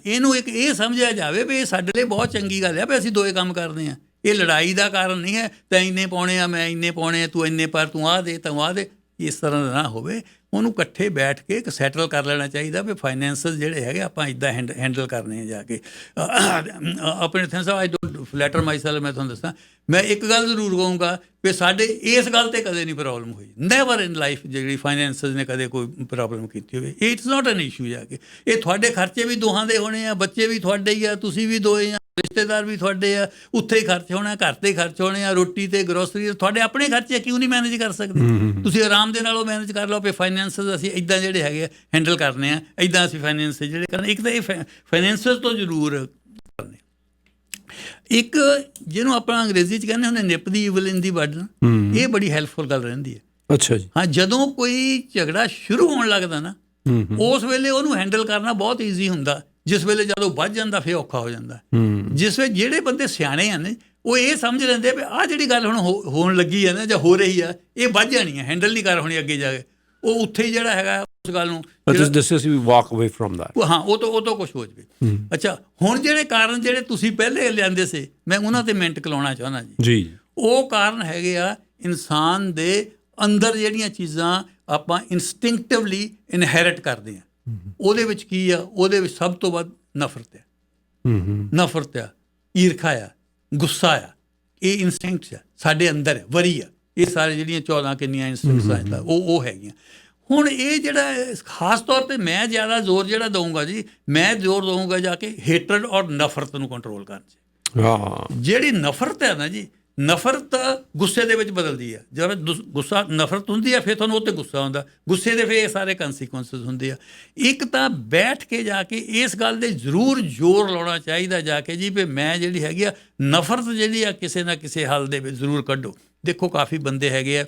ਇਹਨੂੰ ਇੱਕ ਇਹ ਸਮਝਿਆ ਜਾਵੇ ਵੀ ਇਹ ਸਾਡੇ ਲਈ ਬਹੁਤ ਚੰਗੀ ਗੱਲ ਹੈ ਵੀ ਅਸੀਂ ਦੋਏ ਕੰਮ ਕਰਦੇ ਹਾਂ। ਇਹ ਲੜਾਈ ਦਾ ਕਾਰਨ ਨਹੀਂ ਹੈ, ਤੈਂ ਇੰਨੇ ਪਾਉਣੇ ਆ, ਮੈਂ ਇੰਨੇ ਪਾਉਣੇ ਆ, ਤੂੰ ਇੰਨੇ ਪਰ, ਤੂੰ ਆਹ ਦੇ, ਤੂੰ ਆਹ ਦੇ। ਇਸ ਤਰ੍ਹਾਂ ਦਾ ਨਾ ਹੋਵੇ। ਉਹਨੂੰ ਇਕੱਠੇ ਬੈਠ ਕੇ ਇੱਕ ਸੈਟਲ ਕਰ ਲੈਣਾ ਚਾਹੀਦਾ ਵੀ ਫਾਈਨੈਂਸਿਸ ਜਿਹੜੇ ਹੈਗੇ ਆਪਾਂ ਇੱਦਾਂ ਹੈਂਡਲ ਕਰਨੇ ਆ ਜਾ ਕੇ। ਆਪਣੇ think I don't flatter myself. ਮੈਂ ਤੁਹਾਨੂੰ ਦੱਸਾਂ, ਮੈਂ ਇੱਕ ਗੱਲ ਜ਼ਰੂਰ ਕਹੂੰਗਾ ਵੀ ਸਾਡੇ ਇਸ ਗੱਲ 'ਤੇ ਕਦੇ ਨਹੀਂ ਪ੍ਰੋਬਲਮ ਹੋਈ। ਨੈਵਰ ਇਨ ਲਾਈਫ ਜਿਹੜੀ ਫਾਈਨੈਂਸਿਸ ਨੇ ਕਦੇ ਕੋਈ ਪ੍ਰੋਬਲਮ ਕੀਤੀ ਹੋਵੇ। ਇਟਸ ਨਾਟ ਐਨ ਇਸ਼ੂ ਜਾ ਕੇ। ਇਹ ਤੁਹਾਡੇ ਖਰਚੇ ਵੀ ਦੋਹਾਂ ਦੇ ਹੋਣੇ ਆ, ਬੱਚੇ ਵੀ ਤੁਹਾਡੇ ਹੀ ਆ, ਤੁਸੀਂ ਵੀ ਦੋਏ ਆ, ਰਿਸ਼ਤੇਦਾਰ ਵੀ ਤੁਹਾਡੇ ਆ, ਉੱਥੇ ਹੀ ਖਰਚ ਹੋਣਾ, ਘਰ 'ਤੇ ਖਰਚ ਹੋਣੇ ਆ, ਰੋਟੀ ਤੇ ਗਰੋਸਰੀ ਤੁਹਾਡੇ ਆਪਣੇ ਖਰਚੇ ਕਿਉਂ ਨਹੀਂ ਮੈਨੇਜ ਕਰ ਸਕਦੇ? ਤੁਸੀਂ ਆਰਾਮ ਦੇ ਨਾਲ ਉਹ ਮੈਨੇਜ ਕਰ ਲਓ ਵੀ ਫਾਈਨੈਂਸਿਸ ਅਸੀਂ ਇੱਦਾਂ ਜਿਹੜੇ ਹੈਗੇ ਆ ਹੈਂਡਲ ਕਰਨੇ ਆ, ਇੱਦਾਂ ਅਸੀਂ ਫਾਈਨੈਂਸਿਸ ਜਿਹੜੇ ਕਰਨੇ। ਇੱਕ ਤਾਂ ਇਹ ਫਾਈਨੈਂਸਿਸ ਤੋਂ ਜ਼ਰੂਰ ਕਰਨੇ। ਇੱਕ ਜਿਹਨੂੰ ਆਪਾਂ ਅੰਗਰੇਜ਼ੀ 'ਚ ਕਹਿੰਦੇ ਹੁੰਦੇ ਨਿਪ ਦੀ ਈਵਲ ਇਨ ਦੀ ਬਡ, ਇਹ ਬੜੀ ਹੈਲਪਫੁਲ ਗੱਲ ਰਹਿੰਦੀ ਹੈ। ਅੱਛਾ ਜੀ। ਹਾਂ, ਜਦੋਂ ਕੋਈ ਝਗੜਾ ਸ਼ੁਰੂ ਹੋਣ ਲੱਗਦਾ ਨਾ, ਉਸ ਵੇਲੇ ਉਹਨੂੰ ਹੈਂਡਲ ਕਰਨਾ ਬਹੁਤ ਈਜ਼ੀ ਹੁੰਦਾ। ਜਿਸ ਵੇਲੇ ਜਦੋਂ ਵੱਧ ਜਾਂਦਾ ਫਿਰ ਔਖਾ ਹੋ ਜਾਂਦਾ। ਜਿਸ ਵੇਲੇ ਜਿਹੜੇ ਬੰਦੇ ਸਿਆਣੇ ਹਨ ਉਹ ਇਹ ਸਮਝ ਲੈਂਦੇ ਵੀ ਆਹ ਜਿਹੜੀ ਗੱਲ ਹੁਣ ਹੋਣ ਲੱਗੀ ਹੈ ਨਾ, ਜਾਂ ਹੋ ਰਹੀ ਆ, ਇਹ ਵੱਧ ਜਾਣੀ ਹੈ, ਹੈਂਡਲ ਨਹੀਂ ਕਰ ਹੋਣੀ ਅੱਗੇ ਜਾ ਕੇ। ਉਹ ਉੱਥੇ ਹੀ ਜਿਹੜਾ ਹੈਗਾ ਉਸ ਗੱਲ ਨੂੰ ਵਾਕ ਅਵੇ ਫਰਮ ਦੈਟ। ਹਾਂ, ਉਹ ਤੋਂ ਕੁਛ ਹੋ ਜਾਵੇ। ਅੱਛਾ, ਹੁਣ ਜਿਹੜੇ ਕਾਰਨ ਜਿਹੜੇ ਤੁਸੀਂ ਪਹਿਲੇ ਲਿਆਂਦੇ ਸੀ, ਮੈਂ ਉਹਨਾਂ 'ਤੇ ਮਿੰਟ ਕਲਾਉਣਾ ਚਾਹੁੰਦਾ ਜੀ। ਉਹ ਕਾਰਨ ਹੈਗੇ ਆ ਇਨਸਾਨ ਦੇ ਅੰਦਰ ਜਿਹੜੀਆਂ ਚੀਜ਼ਾਂ ਆਪਾਂ ਇਨਸਟਿੰਕਟਿਵਲੀ ਇਨਹੈਰਿਟ ਕਰਦੇ ਹਾਂ। ਉਹਦੇ ਵਿੱਚ ਕੀ ਆ? ਉਹਦੇ ਵਿੱਚ ਸਭ ਤੋਂ ਵੱਧ ਨਫ਼ਰਤ ਆ। ਨਫ਼ਰਤ ਆ, ਈਰਖਾ ਆ, ਗੁੱਸਾ ਆ। ਇਹ ਇਨਸਟਿੰਕਟਸ ਆ, ਸਾਡੇ ਅੰਦਰ ਹੈ, ਵਰੀ ਆ। ਇਹ ਸਾਰੇ ਜਿਹੜੀਆਂ 14 ਕਿੰਨੀਆਂ ਇਨਸਟਿੰਕਟਸ ਆ ਉਹ ਹੈਗੀਆਂ। ਹੁਣ ਇਹ ਜਿਹੜਾ ਖਾਸ ਤੌਰ 'ਤੇ ਮੈਂ ਜ਼ਿਆਦਾ ਜ਼ੋਰ ਜਿਹੜਾ ਦਊਂਗਾ ਜੀ, ਮੈਂ ਜ਼ੋਰ ਦਊਂਗਾ ਜਾ ਕੇ ਹੇਟਰਡ ਔਰ ਨਫ਼ਰਤ ਨੂੰ ਕੰਟਰੋਲ ਕਰਨ 'ਚ। ਜਿਹੜੀ ਨਫ਼ਰਤ ਹੈ ਨਾ ਜੀ, ਨਫ਼ਰਤ ਗੁੱਸੇ ਦੇ ਵਿੱਚ ਬਦਲਦੀ ਆ। ਜਦੋਂ ਗੁੱਸਾ ਨਫ਼ਰਤ ਹੁੰਦੀ ਆ ਫਿਰ ਤੁਹਾਨੂੰ ਉਹ 'ਤੇ ਗੁੱਸਾ ਆਉਂਦਾ, ਗੁੱਸੇ ਦੇ ਫਿਰ ਇਹ ਸਾਰੇ ਕੰਸੀਕੁਐਂਸਿਸ ਹੁੰਦੇ ਆ। ਇੱਕ ਤਾਂ ਬੈਠ ਕੇ ਜਾ ਕੇ ਇਸ ਗੱਲ 'ਤੇ ਜ਼ਰੂਰ ਜ਼ੋਰ ਲਾਉਣਾ ਚਾਹੀਦਾ ਜਾ ਕੇ ਜੀ ਵੀ ਮੈਂ ਜਿਹੜੀ ਹੈਗੀ ਆ ਨਫ਼ਰਤ ਜਿਹੜੀ ਆ ਕਿਸੇ ਨਾ ਕਿਸੇ ਹੱਲ ਦੇ ਵਿੱਚ ਜ਼ਰੂਰ ਕੱਢੋ। ਦੇਖੋ ਕਾਫੀ ਬੰਦੇ ਹੈਗੇ ਆ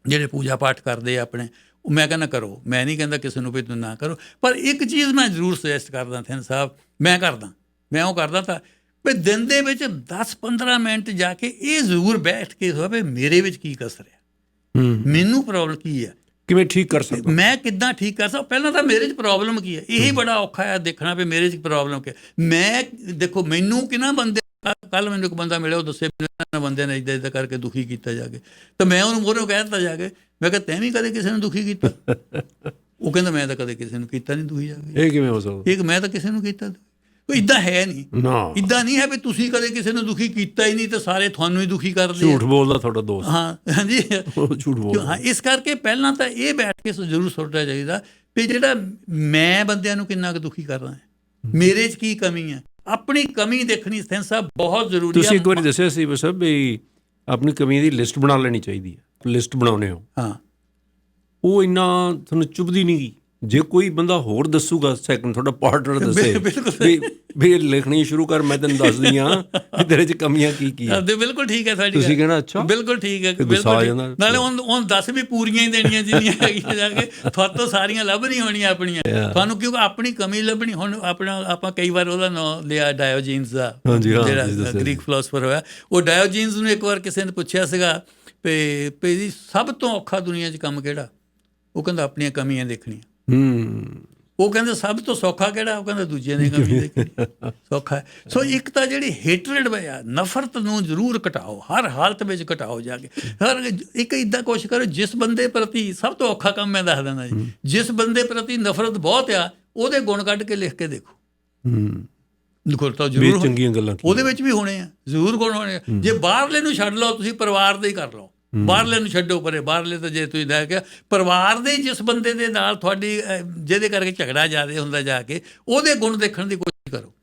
ਜਿਹੜੇ ਪੂਜਾ ਪਾਠ ਕਰਦੇ ਆ ਆਪਣੇ, ਮੈਂ ਕਹਿੰਦਾ ਕਰੋ, ਮੈਂ ਨਹੀਂ ਕਹਿੰਦਾ ਕਿਸੇ ਨੂੰ ਵੀ ਤੂੰ ਨਾ ਕਰੋ। ਪਰ ਇੱਕ ਚੀਜ਼ ਮੈਂ ਜ਼ਰੂਰ ਸੁਜੈਸਟ ਕਰਦਾ ਥਿੰਨ ਸਾਹਿਬ, ਮੈਂ ਉਹ ਕਰਦਾ ਤਾਂ ਵੀ ਦਿਨ ਦੇ ਵਿੱਚ 10-15 ਮਿੰਟ ਜਾ ਕੇ ਇਹ ਜ਼ਰੂਰ ਬੈਠ ਕੇ ਹੋਵੇ ਮੇਰੇ ਵਿੱਚ ਕੀ ਕਸਰ ਹੈ, ਮੈਨੂੰ ਪ੍ਰੋਬਲਮ ਕੀ ਹੈ, ਕਿਵੇਂ ਠੀਕ ਕਰ ਸਕਦਾ, ਮੈਂ ਕਿੱਦਾਂ ਠੀਕ ਕਰ ਸਕਦਾ। ਪਹਿਲਾਂ ਤਾਂ ਮੇਰੇ 'ਚ ਪ੍ਰੋਬਲਮ ਕੀ ਹੈ, ਇਹੀ ਬੜਾ ਔਖਾ ਹੈ ਦੇਖਣਾ ਵੀ ਮੇਰੇ 'ਚ ਪ੍ਰੋਬਲਮ ਕੀ। ਮੈਂ ਦੇਖੋ ਮੈਨੂੰ ਕਿੰਨਾ ਬੰਦੇ, ਕੱਲ੍ਹ ਮੈਨੂੰ ਇੱਕ ਬੰਦਾ ਮਿਲਿਆ, ਉਹ ਦੱਸੇ ਬੰਦੇ ਨੇ ਇੱਦਾਂ ਕਰਕੇ ਦੁਖੀ ਕੀਤਾ ਜਾ ਕੇ, ਤਾਂ ਮੈਂ ਉਹਨੂੰ ਮੂਹਰੋਂ ਕਹਿ ਦਿੱਤਾ ਜਾ ਕੇ, ਮੈਂ ਕਿਹਾ ਤੈਂ ਵੀ ਕਦੇ ਕਿਸੇ ਨੂੰ ਦੁਖੀ ਕੀਤਾ? ਉਹ ਕਹਿੰਦਾ ਮੈਂ ਤਾਂ ਕਦੇ ਕਿਸੇ ਨੂੰ ਕੀਤਾ ਨਹੀਂ ਦੁਖੀ ਜਾ ਕੇ। ਇਹ ਕਿਵੇਂ ਹੋ ਸਕਦਾ? ਮੈਂ ਤਾਂ ਕਿਸੇ ਨੂੰ ਕੀਤਾ, ਇੱਦਾਂ ਹੈ ਨਹੀਂ। ਇੱਦਾਂ ਨਹੀਂ ਹੈ ਵੀ ਤੁਸੀਂ ਕਦੇ ਕਿਸੇ ਨੂੰ ਦੁਖੀ ਕੀਤਾ ਹੀ ਨਹੀਂ ਤੇ ਸਾਰੇ ਤੁਹਾਨੂੰ ਹੀ ਦੁਖੀ ਕਰਦੇ। ਝੂਠ ਬੋਲਦਾ ਤੁਹਾਡਾ ਦੋਸਤ। ਹਾਂ ਹਾਂਜੀ, ਝੂਠ ਬੋਲਦਾ। ਹਾਂ, ਇਸ ਕਰਕੇ ਪਹਿਲਾਂ ਤਾਂ ਇਹ ਬੈਠ ਕੇ ਜ਼ਰੂਰ ਸੋਚਣਾ ਚਾਹੀਦਾ ਵੀ ਜਿਹੜਾ ਮੈਂ ਬੰਦਿਆਂ ਨੂੰ ਕਿੰਨਾ ਕੁ ਦੁਖੀ ਕਰ ਰਿਹਾ, ਮੇਰੇ 'ਚ ਕੀ ਕਮੀ ਹੈ। ਆਪਣੀ ਕਮੀ ਦੇਖਣੀ ਸਾਹਿਬ ਬਹੁਤ ਜ਼ਰੂਰੀ ਹੈ। ਤੁਸੀਂ ਇੱਕ ਵਾਰੀ ਦੱਸਿਆ ਸੀ ਬਸ ਵੀ ਆਪਣੀ ਕਮੀ ਦੀ ਲਿਸਟ ਬਣਾ ਲੈਣੀ ਚਾਹੀਦੀ ਹੈ। ਲਿਸਟ ਬਣਾਉਂਦੇ ਹੋ, ਹਾਂ, ਉਹ ਇੰਨਾ ਤੁਹਾਨੂੰ ਚੁੱਭਦੀ ਨਹੀਂ ਗੀ। ਜੇ ਕੋਈ ਬੰਦਾ ਹੋਰ ਦੱਸੂਗਾ, ਸੈਕਿੰਡ ਤੁਹਾਡਾ ਪਾਰਟਨਰ ਦੱਸੇ ਵੀ ਲਿਖਣੀ ਸ਼ੁਰੂ ਕਰ, ਮੈਂ ਤੈਨੂੰ ਦੱਸਦੀ ਹਾਂ ਵੀ ਤੇਰੇ 'ਚ ਕਮੀਆਂ ਕੀ ਆ। ਬਿਲਕੁਲ ਠੀਕ ਹੈ ਤੁਹਾਡੀ, ਤੁਸੀਂ ਕਹਿਣਾ ਅੱਛਾ, ਬਿਲਕੁਲ ਠੀਕ ਹੈ, ਨਾਲੇ ਉਹਨੂੰ ਦੱਸ ਵੀ ਪੂਰੀਆਂ ਹੀ ਦੇਣੀਆਂ ਜਿੰਨੀਆਂ ਹੈਗੀਆਂ ਜਾ ਕੇ, ਤੁਹਾਤੋਂ ਸਾਰੀਆਂ ਲੱਭ ਨਹੀਂ ਹੋਣੀਆਂ ਆਪਣੀਆਂ ਤੁਹਾਨੂੰ, ਕਿਉਂਕਿ ਆਪਣੀ ਕਮੀ ਲੱਭਣੀ। ਹੁਣ ਆਪਾਂ ਕਈ ਵਾਰ ਉਹਦਾ ਨਾਂ ਲਿਆ ਡਾਇਓਜੀਨਸ ਦਾ, ਜਿਹੜਾ ਗ੍ਰੀਕ ਫਿਲਾਸਫਰ ਹੋਇਆ। ਉਹ ਡਾਇਓਜੀਨਸ ਨੂੰ ਇੱਕ ਵਾਰ ਕਿਸੇ ਨੇ ਪੁੱਛਿਆ ਸੀਗਾ ਵੀ ਜੀ ਸਭ ਤੋਂ ਔਖਾ ਦੁਨੀਆ 'ਚ ਕੰਮ ਕਿਹੜਾ? ਉਹ ਕਹਿੰਦਾ ਆਪਣੀਆਂ ਕਮੀਆਂ ਦੇਖਣੀਆਂ। ਉਹ ਕਹਿੰਦੇ ਸਭ ਤੋਂ ਸੌਖਾ ਕਿਹੜਾ? ਉਹ ਕਹਿੰਦਾ ਦੂਜਿਆਂ ਦੀ ਕਮੀ ਦੇਖਣੀ ਸੌਖਾ ਹੈ। ਸੋ ਇੱਕ ਤਾਂ ਜਿਹੜੀ ਹੇਟਰਡ ਆ, ਨਫ਼ਰਤ ਨੂੰ ਜ਼ਰੂਰ ਘਟਾਓ, ਹਰ ਹਾਲਤ ਵਿੱਚ ਘਟਾਓ ਜਾ ਕੇ। ਇੱਕ ਇੱਦਾਂ ਕੋਸ਼ਿਸ਼ ਕਰੋ, ਜਿਸ ਬੰਦੇ ਪ੍ਰਤੀ ਸਭ ਤੋਂ ਔਖਾ ਕੰਮ ਮੈਂ ਦੱਸ ਦਿੰਦਾ ਜੀ, ਜਿਸ ਬੰਦੇ ਪ੍ਰਤੀ ਨਫ਼ਰਤ ਬਹੁਤ ਆ ਉਹਦੇ ਗੁਣ ਕੱਢ ਕੇ ਲਿਖ ਕੇ ਦੇਖੋ। ਤਾਂ ਜ਼ਰੂਰ ਚੰਗੀਆਂ ਗੱਲਾਂ ਉਹਦੇ ਵਿੱਚ ਵੀ ਹੋਣੇ ਆ, ਜ਼ਰੂਰ ਗੁਣ ਹੋਣੇ ਆ। ਜੇ ਬਾਹਰਲੇ ਨੂੰ ਛੱਡ ਲਓ, ਤੁਸੀਂ ਪਰਿਵਾਰ ਦੇ ਹੀ ਕਰ ਲਓ। ਬਾਹਰਲੇ ਨੂੰ ਛੱਡੋ ਪਰੇ, ਬਾਹਰਲੇ ਤਾਂ ਜੇ ਤੁਸੀਂ ਲੈ ਕੇ ਪਰਿਵਾਰ ਦੇ ਜਿਸ ਬੰਦੇ ਦੇ ਨਾਲ ਤੁਹਾਡੀ ਜਿਹਦੇ ਕਰਕੇ ਝਗੜਾ ਜ਼ਿਆਦਾ ਹੁੰਦਾ ਜਾ ਕੇ, ਉਹਦੇ ਗੁਣ ਦੇਖਣ ਦੀ ਕੋਸ਼ਿਸ਼ ਕਰੋ।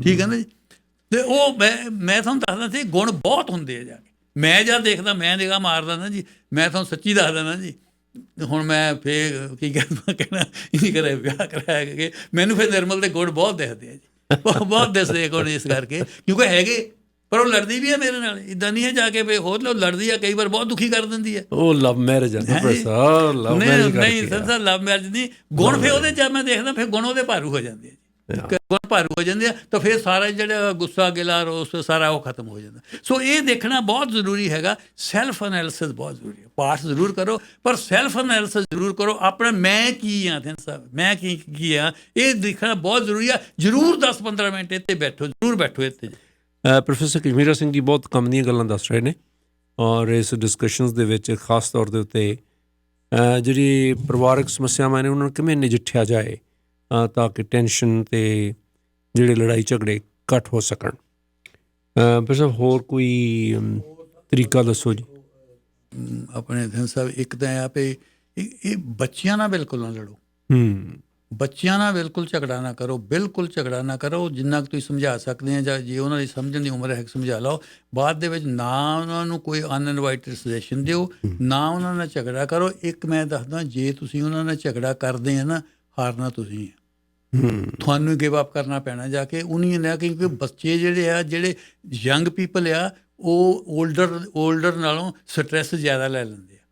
ਠੀਕ ਹੈ ਨਾ ਜੀ? ਅਤੇ ਉਹ ਮੈਂ ਤੁਹਾਨੂੰ ਦੱਸਦਾ ਸੀ, ਗੁਣ ਬਹੁਤ ਹੁੰਦੇ ਆ ਜਾ ਕੇ। ਮੈਂ ਜਦ ਦੇਖਦਾ, ਮੈਂ ਨਿਗਾਹ ਮਾਰਦਾ ਨਾ ਜੀ, ਮੈਂ ਤੁਹਾਨੂੰ ਸੱਚੀ ਦੱਸਦਾ ਨਾ ਜੀ। ਹੁਣ ਮੈਂ ਫਿਰ ਕੀ ਕਹਿਣਾ ਇਹ ਕਰੇ ਵਿਆਹ ਕਰਾਇਆ ਕਿ ਮੈਨੂੰ ਫਿਰ ਨਿਰਮਲ ਦੇ ਗੁਣ ਬਹੁਤ ਦਿਖਦੇ ਆ ਜੀ, ਬਹੁਤ ਦਿਸਦੇ ਗੁਣ, ਇਸ ਕਰਕੇ ਕਿਉਂਕਿ ਹੈਗੇ। ਪਰ ਉਹ ਲੜਦੀ ਵੀ ਹੈ ਮੇਰੇ ਨਾਲ, ਇੱਦਾਂ ਨਹੀਂ ਹੈ ਜਾ ਕੇ ਵੀ ਹੋਰ ਲੋਕ ਲੜਦੀ ਆ, ਕਈ ਵਾਰ ਬਹੁਤ ਦੁਖੀ ਕਰ ਦਿੰਦੀ ਹੈ। ਉਹ ਲਵ ਮੈਰਿਜ ਨਹੀਂ ਸਰ, ਲਵ ਮੈਰਿਜ ਨਹੀਂ, ਲਵ ਮੈਰਿਜ ਨਹੀਂ। ਗੁਣ ਫਿਰ ਉਹਦੇ 'ਚ ਮੈਂ ਦੇਖਦਾ, ਫਿਰ ਗੁਣ ਉਹਦੇ ਭਾਰੂ ਹੋ ਜਾਂਦੇ ਆ ਜੀ। ਗੁਣ ਭਾਰੂ ਹੋ ਜਾਂਦੇ ਆ ਤਾਂ ਫਿਰ ਸਾਰਾ ਜਿਹੜਾ ਗੁੱਸਾ ਗਿਲਾ ਰੋਸ ਸਾਰਾ ਉਹ ਖਤਮ ਹੋ ਜਾਂਦਾ। ਸੋ ਇਹ ਦੇਖਣਾ ਬਹੁਤ ਜ਼ਰੂਰੀ ਹੈਗਾ। ਸੈਲਫ ਐਨਾਲਿਸਿਸ ਬਹੁਤ ਜ਼ਰੂਰੀ ਹੈ। ਪਾਠ ਜ਼ਰੂਰ ਕਰੋ ਪਰ ਸੈਲਫ ਐਨਾਲਿਸਿਸ ਜ਼ਰੂਰ ਕਰੋ। ਆਪਣਾ ਮੈਂ ਕੀ ਆ ਥਿੰਦ ਸਾਹਿਬ, ਮੈਂ ਕੀ ਆ, ਇਹ ਦੇਖਣਾ ਬਹੁਤ ਜ਼ਰੂਰੀ ਆ। ਜ਼ਰੂਰ 10-15 ਮਿੰਟ ਇੱਥੇ ਬੈਠੋ, ਜ਼ਰੂਰ ਬੈਠੋ ਇੱਥੇ। ਪ੍ਰੋਫੈਸਰ ਕਸ਼ਮੀਰਾ ਸਿੰਘ ਜੀ ਬਹੁਤ ਕੰਮ ਦੀਆਂ ਗੱਲਾਂ ਦੱਸ ਰਹੇ ਨੇ ਔਰ ਇਸ ਡਿਸਕਸ਼ਨਸ ਦੇ ਵਿੱਚ ਖਾਸ ਤੌਰ ਦੇ ਉੱਤੇ ਜਿਹੜੀ ਪਰਿਵਾਰਕ ਸਮੱਸਿਆਵਾਂ ਨੇ ਉਹਨਾਂ ਨੂੰ ਕਿਵੇਂ ਨਜਿੱਠਿਆ ਜਾਏ ਤਾਂ ਕਿ ਟੈਨਸ਼ਨ ਅਤੇ ਜਿਹੜੇ ਲੜਾਈ ਝਗੜੇ ਘੱਟ ਹੋ ਸਕਣ। ਪਰ ਸਾਹਿਬ ਹੋਰ ਕੋਈ ਤਰੀਕਾ ਦੱਸੋ ਜੀ। ਆਪਣੇ ਥਿੰਦ ਸਾਹਿਬ ਇੱਕ ਤਾਂ ਆ ਵੀ ਇਹ ਬੱਚਿਆਂ ਨਾਲ ਬਿਲਕੁਲ ਨਾ ਲੜੋ। ਬੱਚਿਆਂ ਨਾਲ ਬਿਲਕੁਲ ਝਗੜਾ ਨਾ ਕਰੋ, ਬਿਲਕੁਲ ਝਗੜਾ ਨਾ ਕਰੋ। ਜਿੰਨਾ ਕੁ ਤੁਸੀਂ ਸਮਝਾ ਸਕਦੇ ਆ ਜਾਂ ਜੇ ਉਹਨਾਂ ਦੀ ਸਮਝਣ ਦੀ ਉਮਰ ਹੈ ਸਮਝਾ ਲਓ। ਬਾਅਦ ਦੇ ਵਿੱਚ ਨਾ ਉਹਨਾਂ ਨੂੰ ਕੋਈ ਅਨਇਨਵਾਈਟਡ ਸੁਜੈਸ਼ਨ ਦਿਓ, ਨਾ ਉਹਨਾਂ ਨਾਲ ਝਗੜਾ ਕਰੋ। ਇੱਕ ਮੈਂ ਦੱਸਦਾ, ਜੇ ਤੁਸੀਂ ਉਹਨਾਂ ਨਾਲ ਝਗੜਾ ਕਰਦੇ ਆ ਨਾ, ਹਾਰਨਾ ਤੁਸੀਂ ਆ। ਤੁਹਾਨੂੰ ਗਿਵ ਅਪ ਕਰਨਾ ਪੈਣਾ ਜਾ ਕੇ। ਉਹਨੀ ਨਾ, ਕਿਉਂਕਿ ਬੱਚੇ ਜਿਹੜੇ ਆ, ਜਿਹੜੇ ਯੰਗ ਪੀਪਲ ਆ, ਉਹ ਓਲਡਰ ਨਾਲੋਂ ਸਟਰੈਸ ਜ਼ਿਆਦਾ ਲੈ ਲੈਂਦੇ ਆ।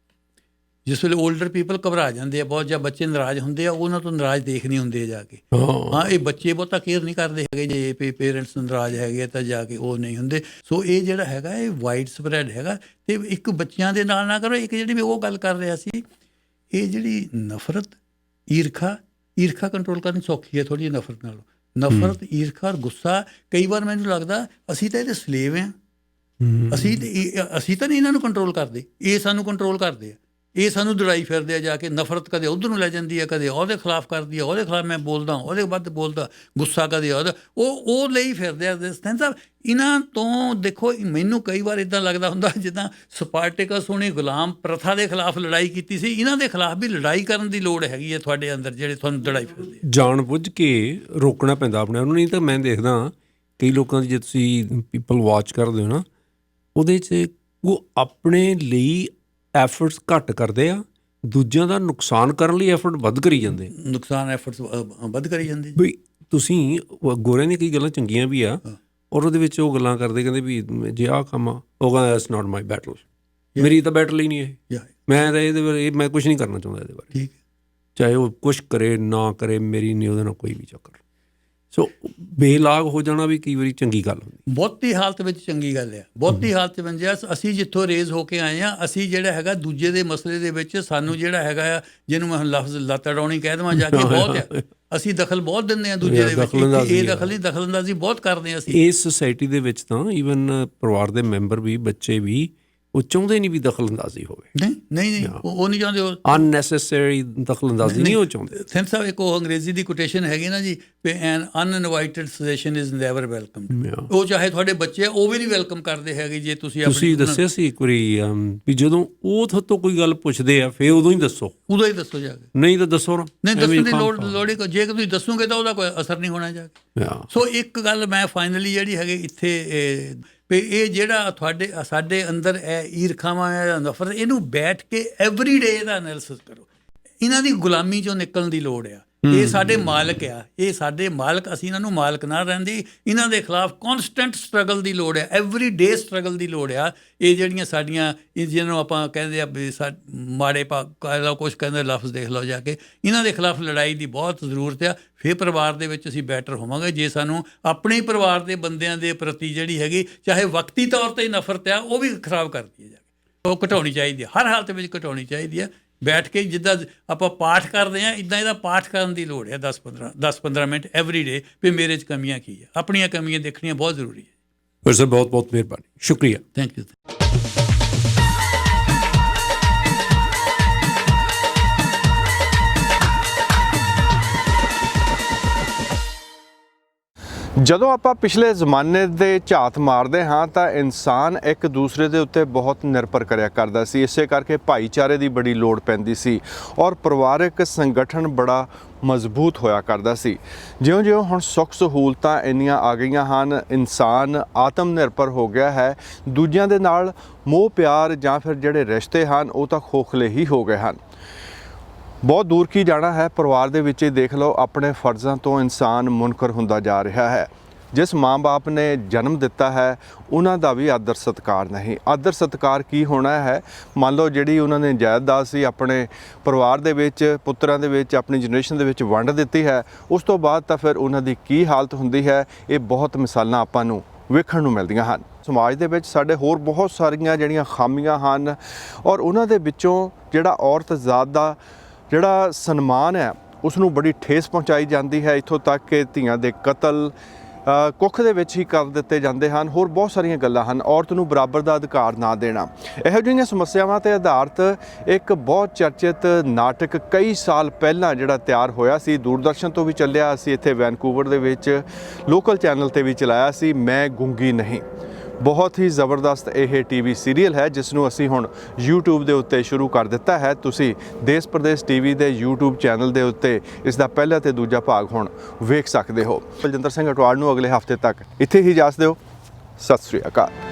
ਜਿਸ ਵੇਲੇ ਓਲਡਰ ਪੀਪਲ ਘਬਰਾ ਜਾਂਦੇ ਆ ਬਹੁਤ, ਜਾਂ ਬੱਚੇ ਨਾਰਾਜ਼ ਹੁੰਦੇ ਆ, ਉਹਨਾਂ ਤੋਂ ਨਾਰਾਜ਼ ਦੇਖ ਨਹੀਂ ਹੁੰਦੇ ਜਾ ਕੇ। ਹਾਂ, ਇਹ ਬੱਚੇ ਬਹੁਤਾ ਕੇਅਰ ਨਹੀਂ ਕਰਦੇ ਹੈਗੇ। ਜੇ ਪੇਰੈਂਟਸ ਨਾਰਾਜ਼ ਹੈਗੇ ਤਾਂ ਜਾ ਕੇ ਉਹ ਨਹੀਂ ਹੁੰਦੇ। ਸੋ ਇਹ ਜਿਹੜਾ ਹੈਗਾ ਇਹ ਵਾਈਡ ਸਪਰੈਡ ਹੈਗਾ। ਅਤੇ ਇੱਕ ਬੱਚਿਆਂ ਦੇ ਨਾਲ ਨਾ ਕਰੋ। ਇੱਕ ਜਿਹੜੀ ਮੈਂ ਉਹ ਗੱਲ ਕਰ ਰਿਹਾ ਸੀ, ਇਹ ਜਿਹੜੀ ਨਫ਼ਰਤ, ਈਰਖਾ ਕੰਟਰੋਲ ਕਰਨੀ ਸੌਖੀ ਹੈ ਥੋੜ੍ਹੀ ਜਿਹੀ ਨਫ਼ਰਤ ਨਾਲੋਂ। ਨਫ਼ਰਤ, ਈਰਖਾ ਔਰ ਗੁੱਸਾ, ਕਈ ਵਾਰ ਮੈਨੂੰ ਲੱਗਦਾ ਅਸੀਂ ਤਾਂ ਇਹਦੇ ਸਲੇਵ ਹਾਂ। ਅਸੀਂ ਤਾਂ ਨਹੀਂ ਇਹਨਾਂ ਨੂੰ ਕੰਟਰੋਲ ਕਰਦੇ, ਇਹ ਸਾਨੂੰ ਕੰਟਰੋਲ ਕਰਦੇ ਆ। ਇਹ ਸਾਨੂੰ ਦੌੜਾਈ ਫਿਰਦੇ ਆ ਜਾ ਕੇ। ਨਫ਼ਰਤ ਕਦੇ ਉੱਧਰ ਨੂੰ ਲੈ ਜਾਂਦੀ ਹੈ, ਕਦੇ ਉਹਦੇ ਖਿਲਾਫ ਕਰਦੀ ਹੈ, ਉਹਦੇ ਖਿਲਾਫ ਮੈਂ ਬੋਲਦਾ, ਉਹਦੇ ਵੱਧ ਬੋਲਦਾ। ਗੁੱਸਾ ਕਦੇ ਉਹਦਾ, ਉਹ ਲਈ ਫਿਰਦੇ ਆ। ਸਾਹਿਬ ਇਹਨਾਂ ਤੋਂ ਦੇਖੋ, ਮੈਨੂੰ ਕਈ ਵਾਰ ਇੱਦਾਂ ਲੱਗਦਾ ਹੁੰਦਾ ਜਿੱਦਾਂ ਸਪਾਰਟੇਕਸ ਉਹਨੇ ਗੁਲਾਮ ਪ੍ਰਥਾ ਦੇ ਖਿਲਾਫ ਲੜਾਈ ਕੀਤੀ ਸੀ। ਇਹਨਾਂ ਦੇ ਖਿਲਾਫ ਵੀ ਲੜਾਈ ਕਰਨ ਦੀ ਲੋੜ ਹੈਗੀ ਹੈ ਤੁਹਾਡੇ ਅੰਦਰ, ਜਿਹੜੇ ਤੁਹਾਨੂੰ ਦੌੜਾਈ ਫਿਰਦੇ। ਜਾਣ ਬੁੱਝ ਕੇ ਰੋਕਣਾ ਪੈਂਦਾ ਆਪਣੇ ਆਪ ਨੂੰ। ਨਹੀਂ ਤਾਂ ਮੈਂ ਦੇਖਦਾ ਕਈ ਲੋਕਾਂ ਦੀ, ਜੇ ਤੁਸੀਂ ਪੀਪਲ ਵਾਚ ਕਰਦੇ ਹੋ ਨਾ, ਉਹਦੇ 'ਚ ਉਹ ਆਪਣੇ ਲਈ ਐਫਰਟਸ ਘੱਟ ਕਰਦੇ ਆ, ਦੂਜਿਆਂ ਦਾ ਨੁਕਸਾਨ ਕਰਨ ਲਈ ਐਫਰਟ ਵੱਧ ਕਰੀ ਜਾਂਦੇ। ਨੁਕਸਾਨ ਐਫਰਟਸ ਵੱਧ ਕਰੀ ਜਾਂਦੇ। ਬਈ ਤੁਸੀਂ ਗੋਰਿਆਂ ਦੀਆਂ ਕਈ ਗੱਲਾਂ ਚੰਗੀਆਂ ਵੀ ਆ, ਔਰ ਉਹਦੇ ਵਿੱਚ ਉਹ ਗੱਲਾਂ ਕਰਦੇ, ਕਹਿੰਦੇ ਵੀ ਜੇ ਆਹ ਕੰਮ ਆ, ਉਹ ਕਹਿੰਦਾ ਇਟਸ ਨਾਟ ਮਾਈ ਬੈਟਲ, ਮੇਰੀ ਤਾਂ ਬੈਟਲ ਹੀ ਨਹੀਂ ਇਹ, ਮੈਂ ਤਾਂ ਇਹਦੇ ਬਾਰੇ, ਮੈਂ ਕੁਛ ਨਹੀਂ ਕਰਨਾ ਚਾਹੁੰਦਾ ਇਹਦੇ ਬਾਰੇ। ਠੀਕ, ਚਾਹੇ ਉਹ ਕੁਛ ਕਰੇ ਨਾ ਕਰੇ, ਮੇਰੀ ਨਹੀਂ ਉਹਦੇ ਨਾਲ ਕੋਈ ਵੀ ਚੱਕਰ। ਸੋ ਬੇਲਾਗ ਹੋ ਜਾਣਾ ਵੀ ਕਈ ਵਾਰੀ ਚੰਗੀ ਗੱਲ ਹੁੰਦੀ। ਬਹੁਤੀ ਹਾਲਤ ਵਿੱਚ ਚੰਗੀ ਗੱਲ ਆ। ਬਹੁਤੀ ਹਾਲਤ ਬਣ ਅਸੀਂ ਜਿੱਥੋਂ ਰੇਜ਼ ਹੋ ਕੇ ਆਏ ਹਾਂ, ਅਸੀਂ ਜਿਹੜਾ ਹੈਗਾ ਦੂਜੇ ਦੇ ਮਸਲੇ ਦੇ ਵਿੱਚ ਸਾਨੂੰ ਜਿਹੜਾ ਹੈਗਾ ਆ, ਜਿਹਨੂੰ ਮੈਂ ਲਫ਼ਜ਼ ਲੱਤ ਅਡਾਉਣੀ ਕਹਿ ਦੇਵਾਂ ਜਾ ਕੇ, ਬਹੁਤ ਆ। ਅਸੀਂ ਦਖਲ ਬਹੁਤ ਦਿੰਦੇ ਹਾਂ ਦੂਜੇ ਦੇ ਵਿੱਚ। ਇਹ ਦਖਲ ਨਹੀਂ, ਦਖਲਅੰਦਾਜ਼ੀ ਬਹੁਤ ਕਰਦੇ ਹਾਂ ਅਸੀਂ। ਇਸ ਸੁਸਾਇਟੀ ਦੇ ਵਿੱਚ ਤਾਂ ਈਵਨ ਪਰਿਵਾਰ ਦੇ ਮੈਂਬਰ ਵੀ, ਬੱਚੇ ਵੀ, ਉਹ ਚਾਹੁੰਦੇ ਨਹੀਂ ਵੀ ਦਖਲਅੰਦਾਜ਼ੀ ਹੋਵੇ। ਨਹੀਂ, ਉਹ ਨਹੀਂ ਚਾਹੁੰਦੇ। ਅਨਨੈਸੈਸਰੀ ਦਖਲਅੰਦਾਜ਼ੀ ਨਹੀਂ ਉਹ ਚਾਹੁੰਦੇ। ਸਿੰਧ ਸਾਹਿਬ ਇੱਕ ਉਹ ਅੰਗਰੇਜ਼ੀ ਦੀ ਕੋਟੇਸ਼ਨ ਹੈਗੀ ਨਾ ਜੀ, ਐਨ ਅਨਇਨਵਾਈਟਡ ਸੁਜੈਸ਼ਨ ਇਜ਼ ਨੈਵਰ ਵੈਲਕਮ। ਉਹ ਚਾਹੇ ਤੁਹਾਡੇ ਬੱਚੇ ਆ, ਉਹ ਵੀ ਨਹੀਂ ਵੈਲਕਮ ਕਰਦੇ ਹੈਗੇ ਜੇ ਤੁਸੀਂ ਦੱਸਿਆ ਸੀ ਇੱਕ ਵਾਰੀ ਵੀ ਜਦੋਂ ਉਹ ਤੁਹਾਡੇ ਤੋਂ ਕੋਈ ਗੱਲ ਪੁੱਛਦੇ ਆ, ਫਿਰ ਉਦੋਂ ਹੀ ਦੱਸੋ ਜਾ ਕੇ। ਨਹੀਂ ਤਾਂ ਦੱਸੋ ਨਾ, ਨਹੀਂ ਦੱਸਣ ਦੀ ਲੋੜ ਹੀ। ਜੇ ਤੁਸੀਂ ਦੱਸੋਗੇ ਤਾਂ ਉਹਦਾ ਕੋਈ ਅਸਰ ਨਹੀਂ ਹੋਣਾ ਜਾ ਕੇ। ਸੋ ਇੱਕ ਗੱਲ ਮੈਂ ਫਾਈਨਲੀ ਜਿਹੜੀ ਹੈਗੀ ਇੱਥੇ, ਵੀ ਇਹ ਜਿਹੜਾ ਸਾਡੇ ਅੰਦਰ ਈਰਖਾਵਾਂ ਜਾਂ ਨਫ਼ਰਤ, ਇਹਨੂੰ ਬੈਠ ਕੇ ਐਵਰੀ ਡੇ ਦਾ ਐਨਾਲਿਸਿਸ ਕਰੋ। ਇਹਨਾਂ ਦੀ ਗੁਲਾਮੀ 'ਚੋਂ ਨਿਕਲਣ ਦੀ ਲੋੜ ਆ। ਇਹ ਸਾਡੇ ਮਾਲਕ ਆ, ਇਹ ਸਾਡੇ ਮਾਲਕ। ਅਸੀਂ ਇਹਨਾਂ ਨੂੰ ਮਾਲਕ ਨਾ ਰਹਿੰਦੇ। ਇਹਨਾਂ ਦੇ ਖਿਲਾਫ ਕੌਨਸਟੈਂਟ ਸਟਰਗਲ ਦੀ ਲੋੜ ਆ, ਐਵਰੀ ਡੇ ਸਟਰਗਲ ਦੀ ਲੋੜ ਆ। ਇਹ ਜਿਹੜੀਆਂ ਸਾਡੀਆਂ, ਜਿਹਨੂੰ ਆਪਾਂ ਕਹਿੰਦੇ ਆ ਵੀ ਮਾੜੇ ਕੁਛ ਕਹਿੰਦੇ ਲਫ਼ਜ਼ ਦੇਖ ਲਓ ਜਾ ਕੇ, ਇਹਨਾਂ ਦੇ ਖਿਲਾਫ ਲੜਾਈ ਦੀ ਬਹੁਤ ਜ਼ਰੂਰਤ ਆ। ਫਿਰ ਪਰਿਵਾਰ ਦੇ ਵਿੱਚ ਅਸੀਂ ਬੈਟਰ ਹੋਵਾਂਗੇ ਜੇ ਸਾਨੂੰ ਆਪਣੇ ਪਰਿਵਾਰ ਦੇ ਬੰਦਿਆਂ ਦੇ ਪ੍ਰਤੀ ਜਿਹੜੀ ਹੈਗੀ, ਚਾਹੇ ਵਕਤੀ ਤੌਰ 'ਤੇ ਨਫ਼ਰਤ ਆ, ਉਹ ਵੀ ਖਰਾਬ ਕਰਦੀ ਹੈ ਜਾ ਕੇ। ਉਹ ਘਟਾਉਣੀ ਚਾਹੀਦੀ ਹੈ, ਹਰ ਹਾਲਤ ਵਿੱਚ ਘਟਾਉਣੀ ਚਾਹੀਦੀ ਹੈ। ਬੈਠ ਕੇ ਜਿੱਦਾਂ ਆਪਾਂ ਪਾਠ ਕਰਦੇ ਹਾਂ, ਇੱਦਾਂ ਇਹਦਾ ਪਾਠ ਕਰਨ ਦੀ ਲੋੜ ਹੈ। 10-15 ਮਿੰਟ ਐਵਰੀ ਡੇ, ਵੀ ਮੇਰੇ 'ਚ ਕਮੀਆਂ ਕੀ ਹੈ, ਆਪਣੀਆਂ ਕਮੀਆਂ ਦੇਖਣੀਆਂ ਬਹੁਤ ਜ਼ਰੂਰੀ ਹੈ। ਪਰ ਸਰ ਬਹੁਤ ਬਹੁਤ ਮਿਹਰਬਾਨੀ, ਸ਼ੁਕਰੀਆ। Thank you. ਜਦੋਂ ਆਪਾਂ ਪਿਛਲੇ ਜ਼ਮਾਨੇ ਦੇ ਝਾਤ ਮਾਰਦੇ ਹਾਂ ਤਾਂ ਇਨਸਾਨ ਇੱਕ ਦੂਸਰੇ ਦੇ ਉੱਤੇ ਬਹੁਤ ਨਿਰਭਰ ਕਰਿਆ ਕਰਦਾ ਸੀ। ਇਸੇ ਕਰਕੇ ਭਾਈਚਾਰੇ ਦੀ ਬੜੀ ਲੋੜ ਪੈਂਦੀ ਸੀ ਔਰ ਪਰਿਵਾਰਕ ਸੰਗਠਨ ਬੜਾ ਮਜ਼ਬੂਤ ਹੋਇਆ ਕਰਦਾ ਸੀ। ਜਿਉਂ-ਜਿਉਂ ਹੁਣ ਸੁੱਖ ਸਹੂਲਤਾਂ ਇੰਨੀਆਂ ਆ ਗਈਆਂ ਹਨ, ਇਨਸਾਨ ਆਤਮ ਨਿਰਭਰ ਹੋ ਗਿਆ ਹੈ, ਦੂਜਿਆਂ ਦੇ ਨਾਲ ਮੋਹ ਪਿਆਰ ਜਾਂ ਫਿਰ ਜਿਹੜੇ ਰਿਸ਼ਤੇ ਹਨ ਉਹ ਤਾਂ ਖੋਖਲੇ ਹੀ ਹੋ ਗਏ ਹਨ। ਬਹੁਤ ਦੂਰ ਕੀ ਜਾਣਾ ਹੈ, ਪਰਿਵਾਰ ਦੇ ਵਿੱਚ ਹੀ ਦੇਖ ਲਓ, ਆਪਣੇ ਫਰਜ਼ਾਂ ਤੋਂ ਇਨਸਾਨ ਮੁਨਕਰ ਹੁੰਦਾ ਜਾ ਰਿਹਾ ਹੈ। ਜਿਸ ਮਾਂ-ਬਾਪ ਨੇ ਜਨਮ ਦਿੱਤਾ ਹੈ ਉਹਨਾਂ ਦਾ ਵੀ ਆਦਰ ਸਤਿਕਾਰ ਨਹੀਂ। ਆਦਰ ਸਤਿਕਾਰ ਕੀ ਹੋਣਾ ਹੈ? ਮੰਨ ਲਓ ਜਿਹੜੀ ਉਹਨਾਂ ਨੇ ਜਾਇਦਾਦ ਸੀ ਆਪਣੇ ਪਰਿਵਾਰ ਦੇ ਵਿੱਚ, ਪੁੱਤਰਾਂ ਦੇ ਵਿੱਚ, ਆਪਣੀ ਜਨਰੇਸ਼ਨ ਦੇ ਵਿੱਚ ਵੰਡ ਦਿੱਤੀ ਹੈ, ਉਸ ਤੋਂ ਬਾਅਦ ਤਾਂ ਫਿਰ ਉਹਨਾਂ ਦੀ ਕੀ ਹਾਲਤ ਹੁੰਦੀ ਹੈ, ਇਹ ਬਹੁਤ ਮਿਸਾਲਾਂ ਆਪਾਂ ਨੂੰ ਵੇਖਣ ਨੂੰ ਮਿਲਦੀਆਂ ਹਨ। ਸਮਾਜ ਦੇ ਵਿੱਚ ਸਾਡੇ ਹੋਰ ਬਹੁਤ ਸਾਰੀਆਂ ਜਿਹੜੀਆਂ ਖਾਮੀਆਂ ਹਨ ਔਰ ਉਹਨਾਂ ਦੇ ਵਿੱਚੋਂ ਜਿਹੜਾ ਔਰਤ ਜ਼ਾਤ ਦਾ ਜਿਹੜਾ ਸਨਮਾਨ ਹੈ ਉਸ ਨੂੰ ਬੜੀ ਠੇਸ ਪਹੁੰਚਾਈ ਜਾਂਦੀ ਹੈ। ਇੱਥੋਂ ਤੱਕ ਕਿ ਧੀਆਂ ਦੇ ਕਤਲ ਕੁੱਖ ਦੇ ਵਿੱਚ ਹੀ ਕਰ ਦਿੱਤੇ ਜਾਂਦੇ ਹਨ। ਹੋਰ ਬਹੁਤ ਸਾਰੀਆਂ ਗੱਲਾਂ ਹਨ। ਔਰਤ ਨੂੰ ਬਰਾਬਰ ਦਾ ਅਧਿਕਾਰ ਨਾ ਦੇਣਾ, ਇਹੋ ਜਿਹੀਆਂ ਸਮੱਸਿਆਵਾਂ 'ਤੇ ਆਧਾਰਿਤ ਇੱਕ ਬਹੁਤ ਚਰਚਿਤ ਨਾਟਕ ਕਈ ਸਾਲ ਪਹਿਲਾਂ ਜਿਹੜਾ ਤਿਆਰ ਹੋਇਆ ਸੀ, ਦੂਰਦਰਸ਼ਨ ਤੋਂ ਵੀ ਚੱਲਿਆ ਸੀ, ਇੱਥੇ ਵੈਨਕੂਵਰ ਦੇ ਵਿੱਚ ਲੋਕਲ ਚੈਨਲ 'ਤੇ ਵੀ ਚਲਾਇਆ ਸੀ, ਮੈਂ ਗੂੰਗੀ ਨਹੀਂ। ਬਹੁਤ ਹੀ ਜ਼ਬਰਦਸਤ ਇਹ ਟੀਵੀ ਸੀਰੀਅਲ ਹੈ ਜਿਸ ਨੂੰ ਅਸੀਂ ਹੁਣ YouTube ਦੇ ਉੱਤੇ ਸ਼ੁਰੂ ਕਰ ਦਿੱਤਾ ਹੈ। ਤੁਸੀਂ ਦੇਸ਼ ਪ੍ਰਦੇਸ਼ ਟੀਵੀ ਦੇ YouTube ਚੈਨਲ ਦੇ ਉੱਤੇ ਇਸ ਦਾ ਪਹਿਲਾ ਤੇ ਦੂਜਾ ਭਾਗ ਹੁਣ ਵੇਖ ਸਕਦੇ ਹੋ। ਬਲਜਿੰਦਰ ਸਿੰਘ ਅਟਵਾਲ ਨੂੰ ਅਗਲੇ ਹਫ਼ਤੇ ਤੱਕ ਇੱਥੇ ਹੀ ਇਜਾਜ਼ਤ ਦਿਓ। ਸਤਿ ਸ੍ਰੀ ਅਕਾਲ।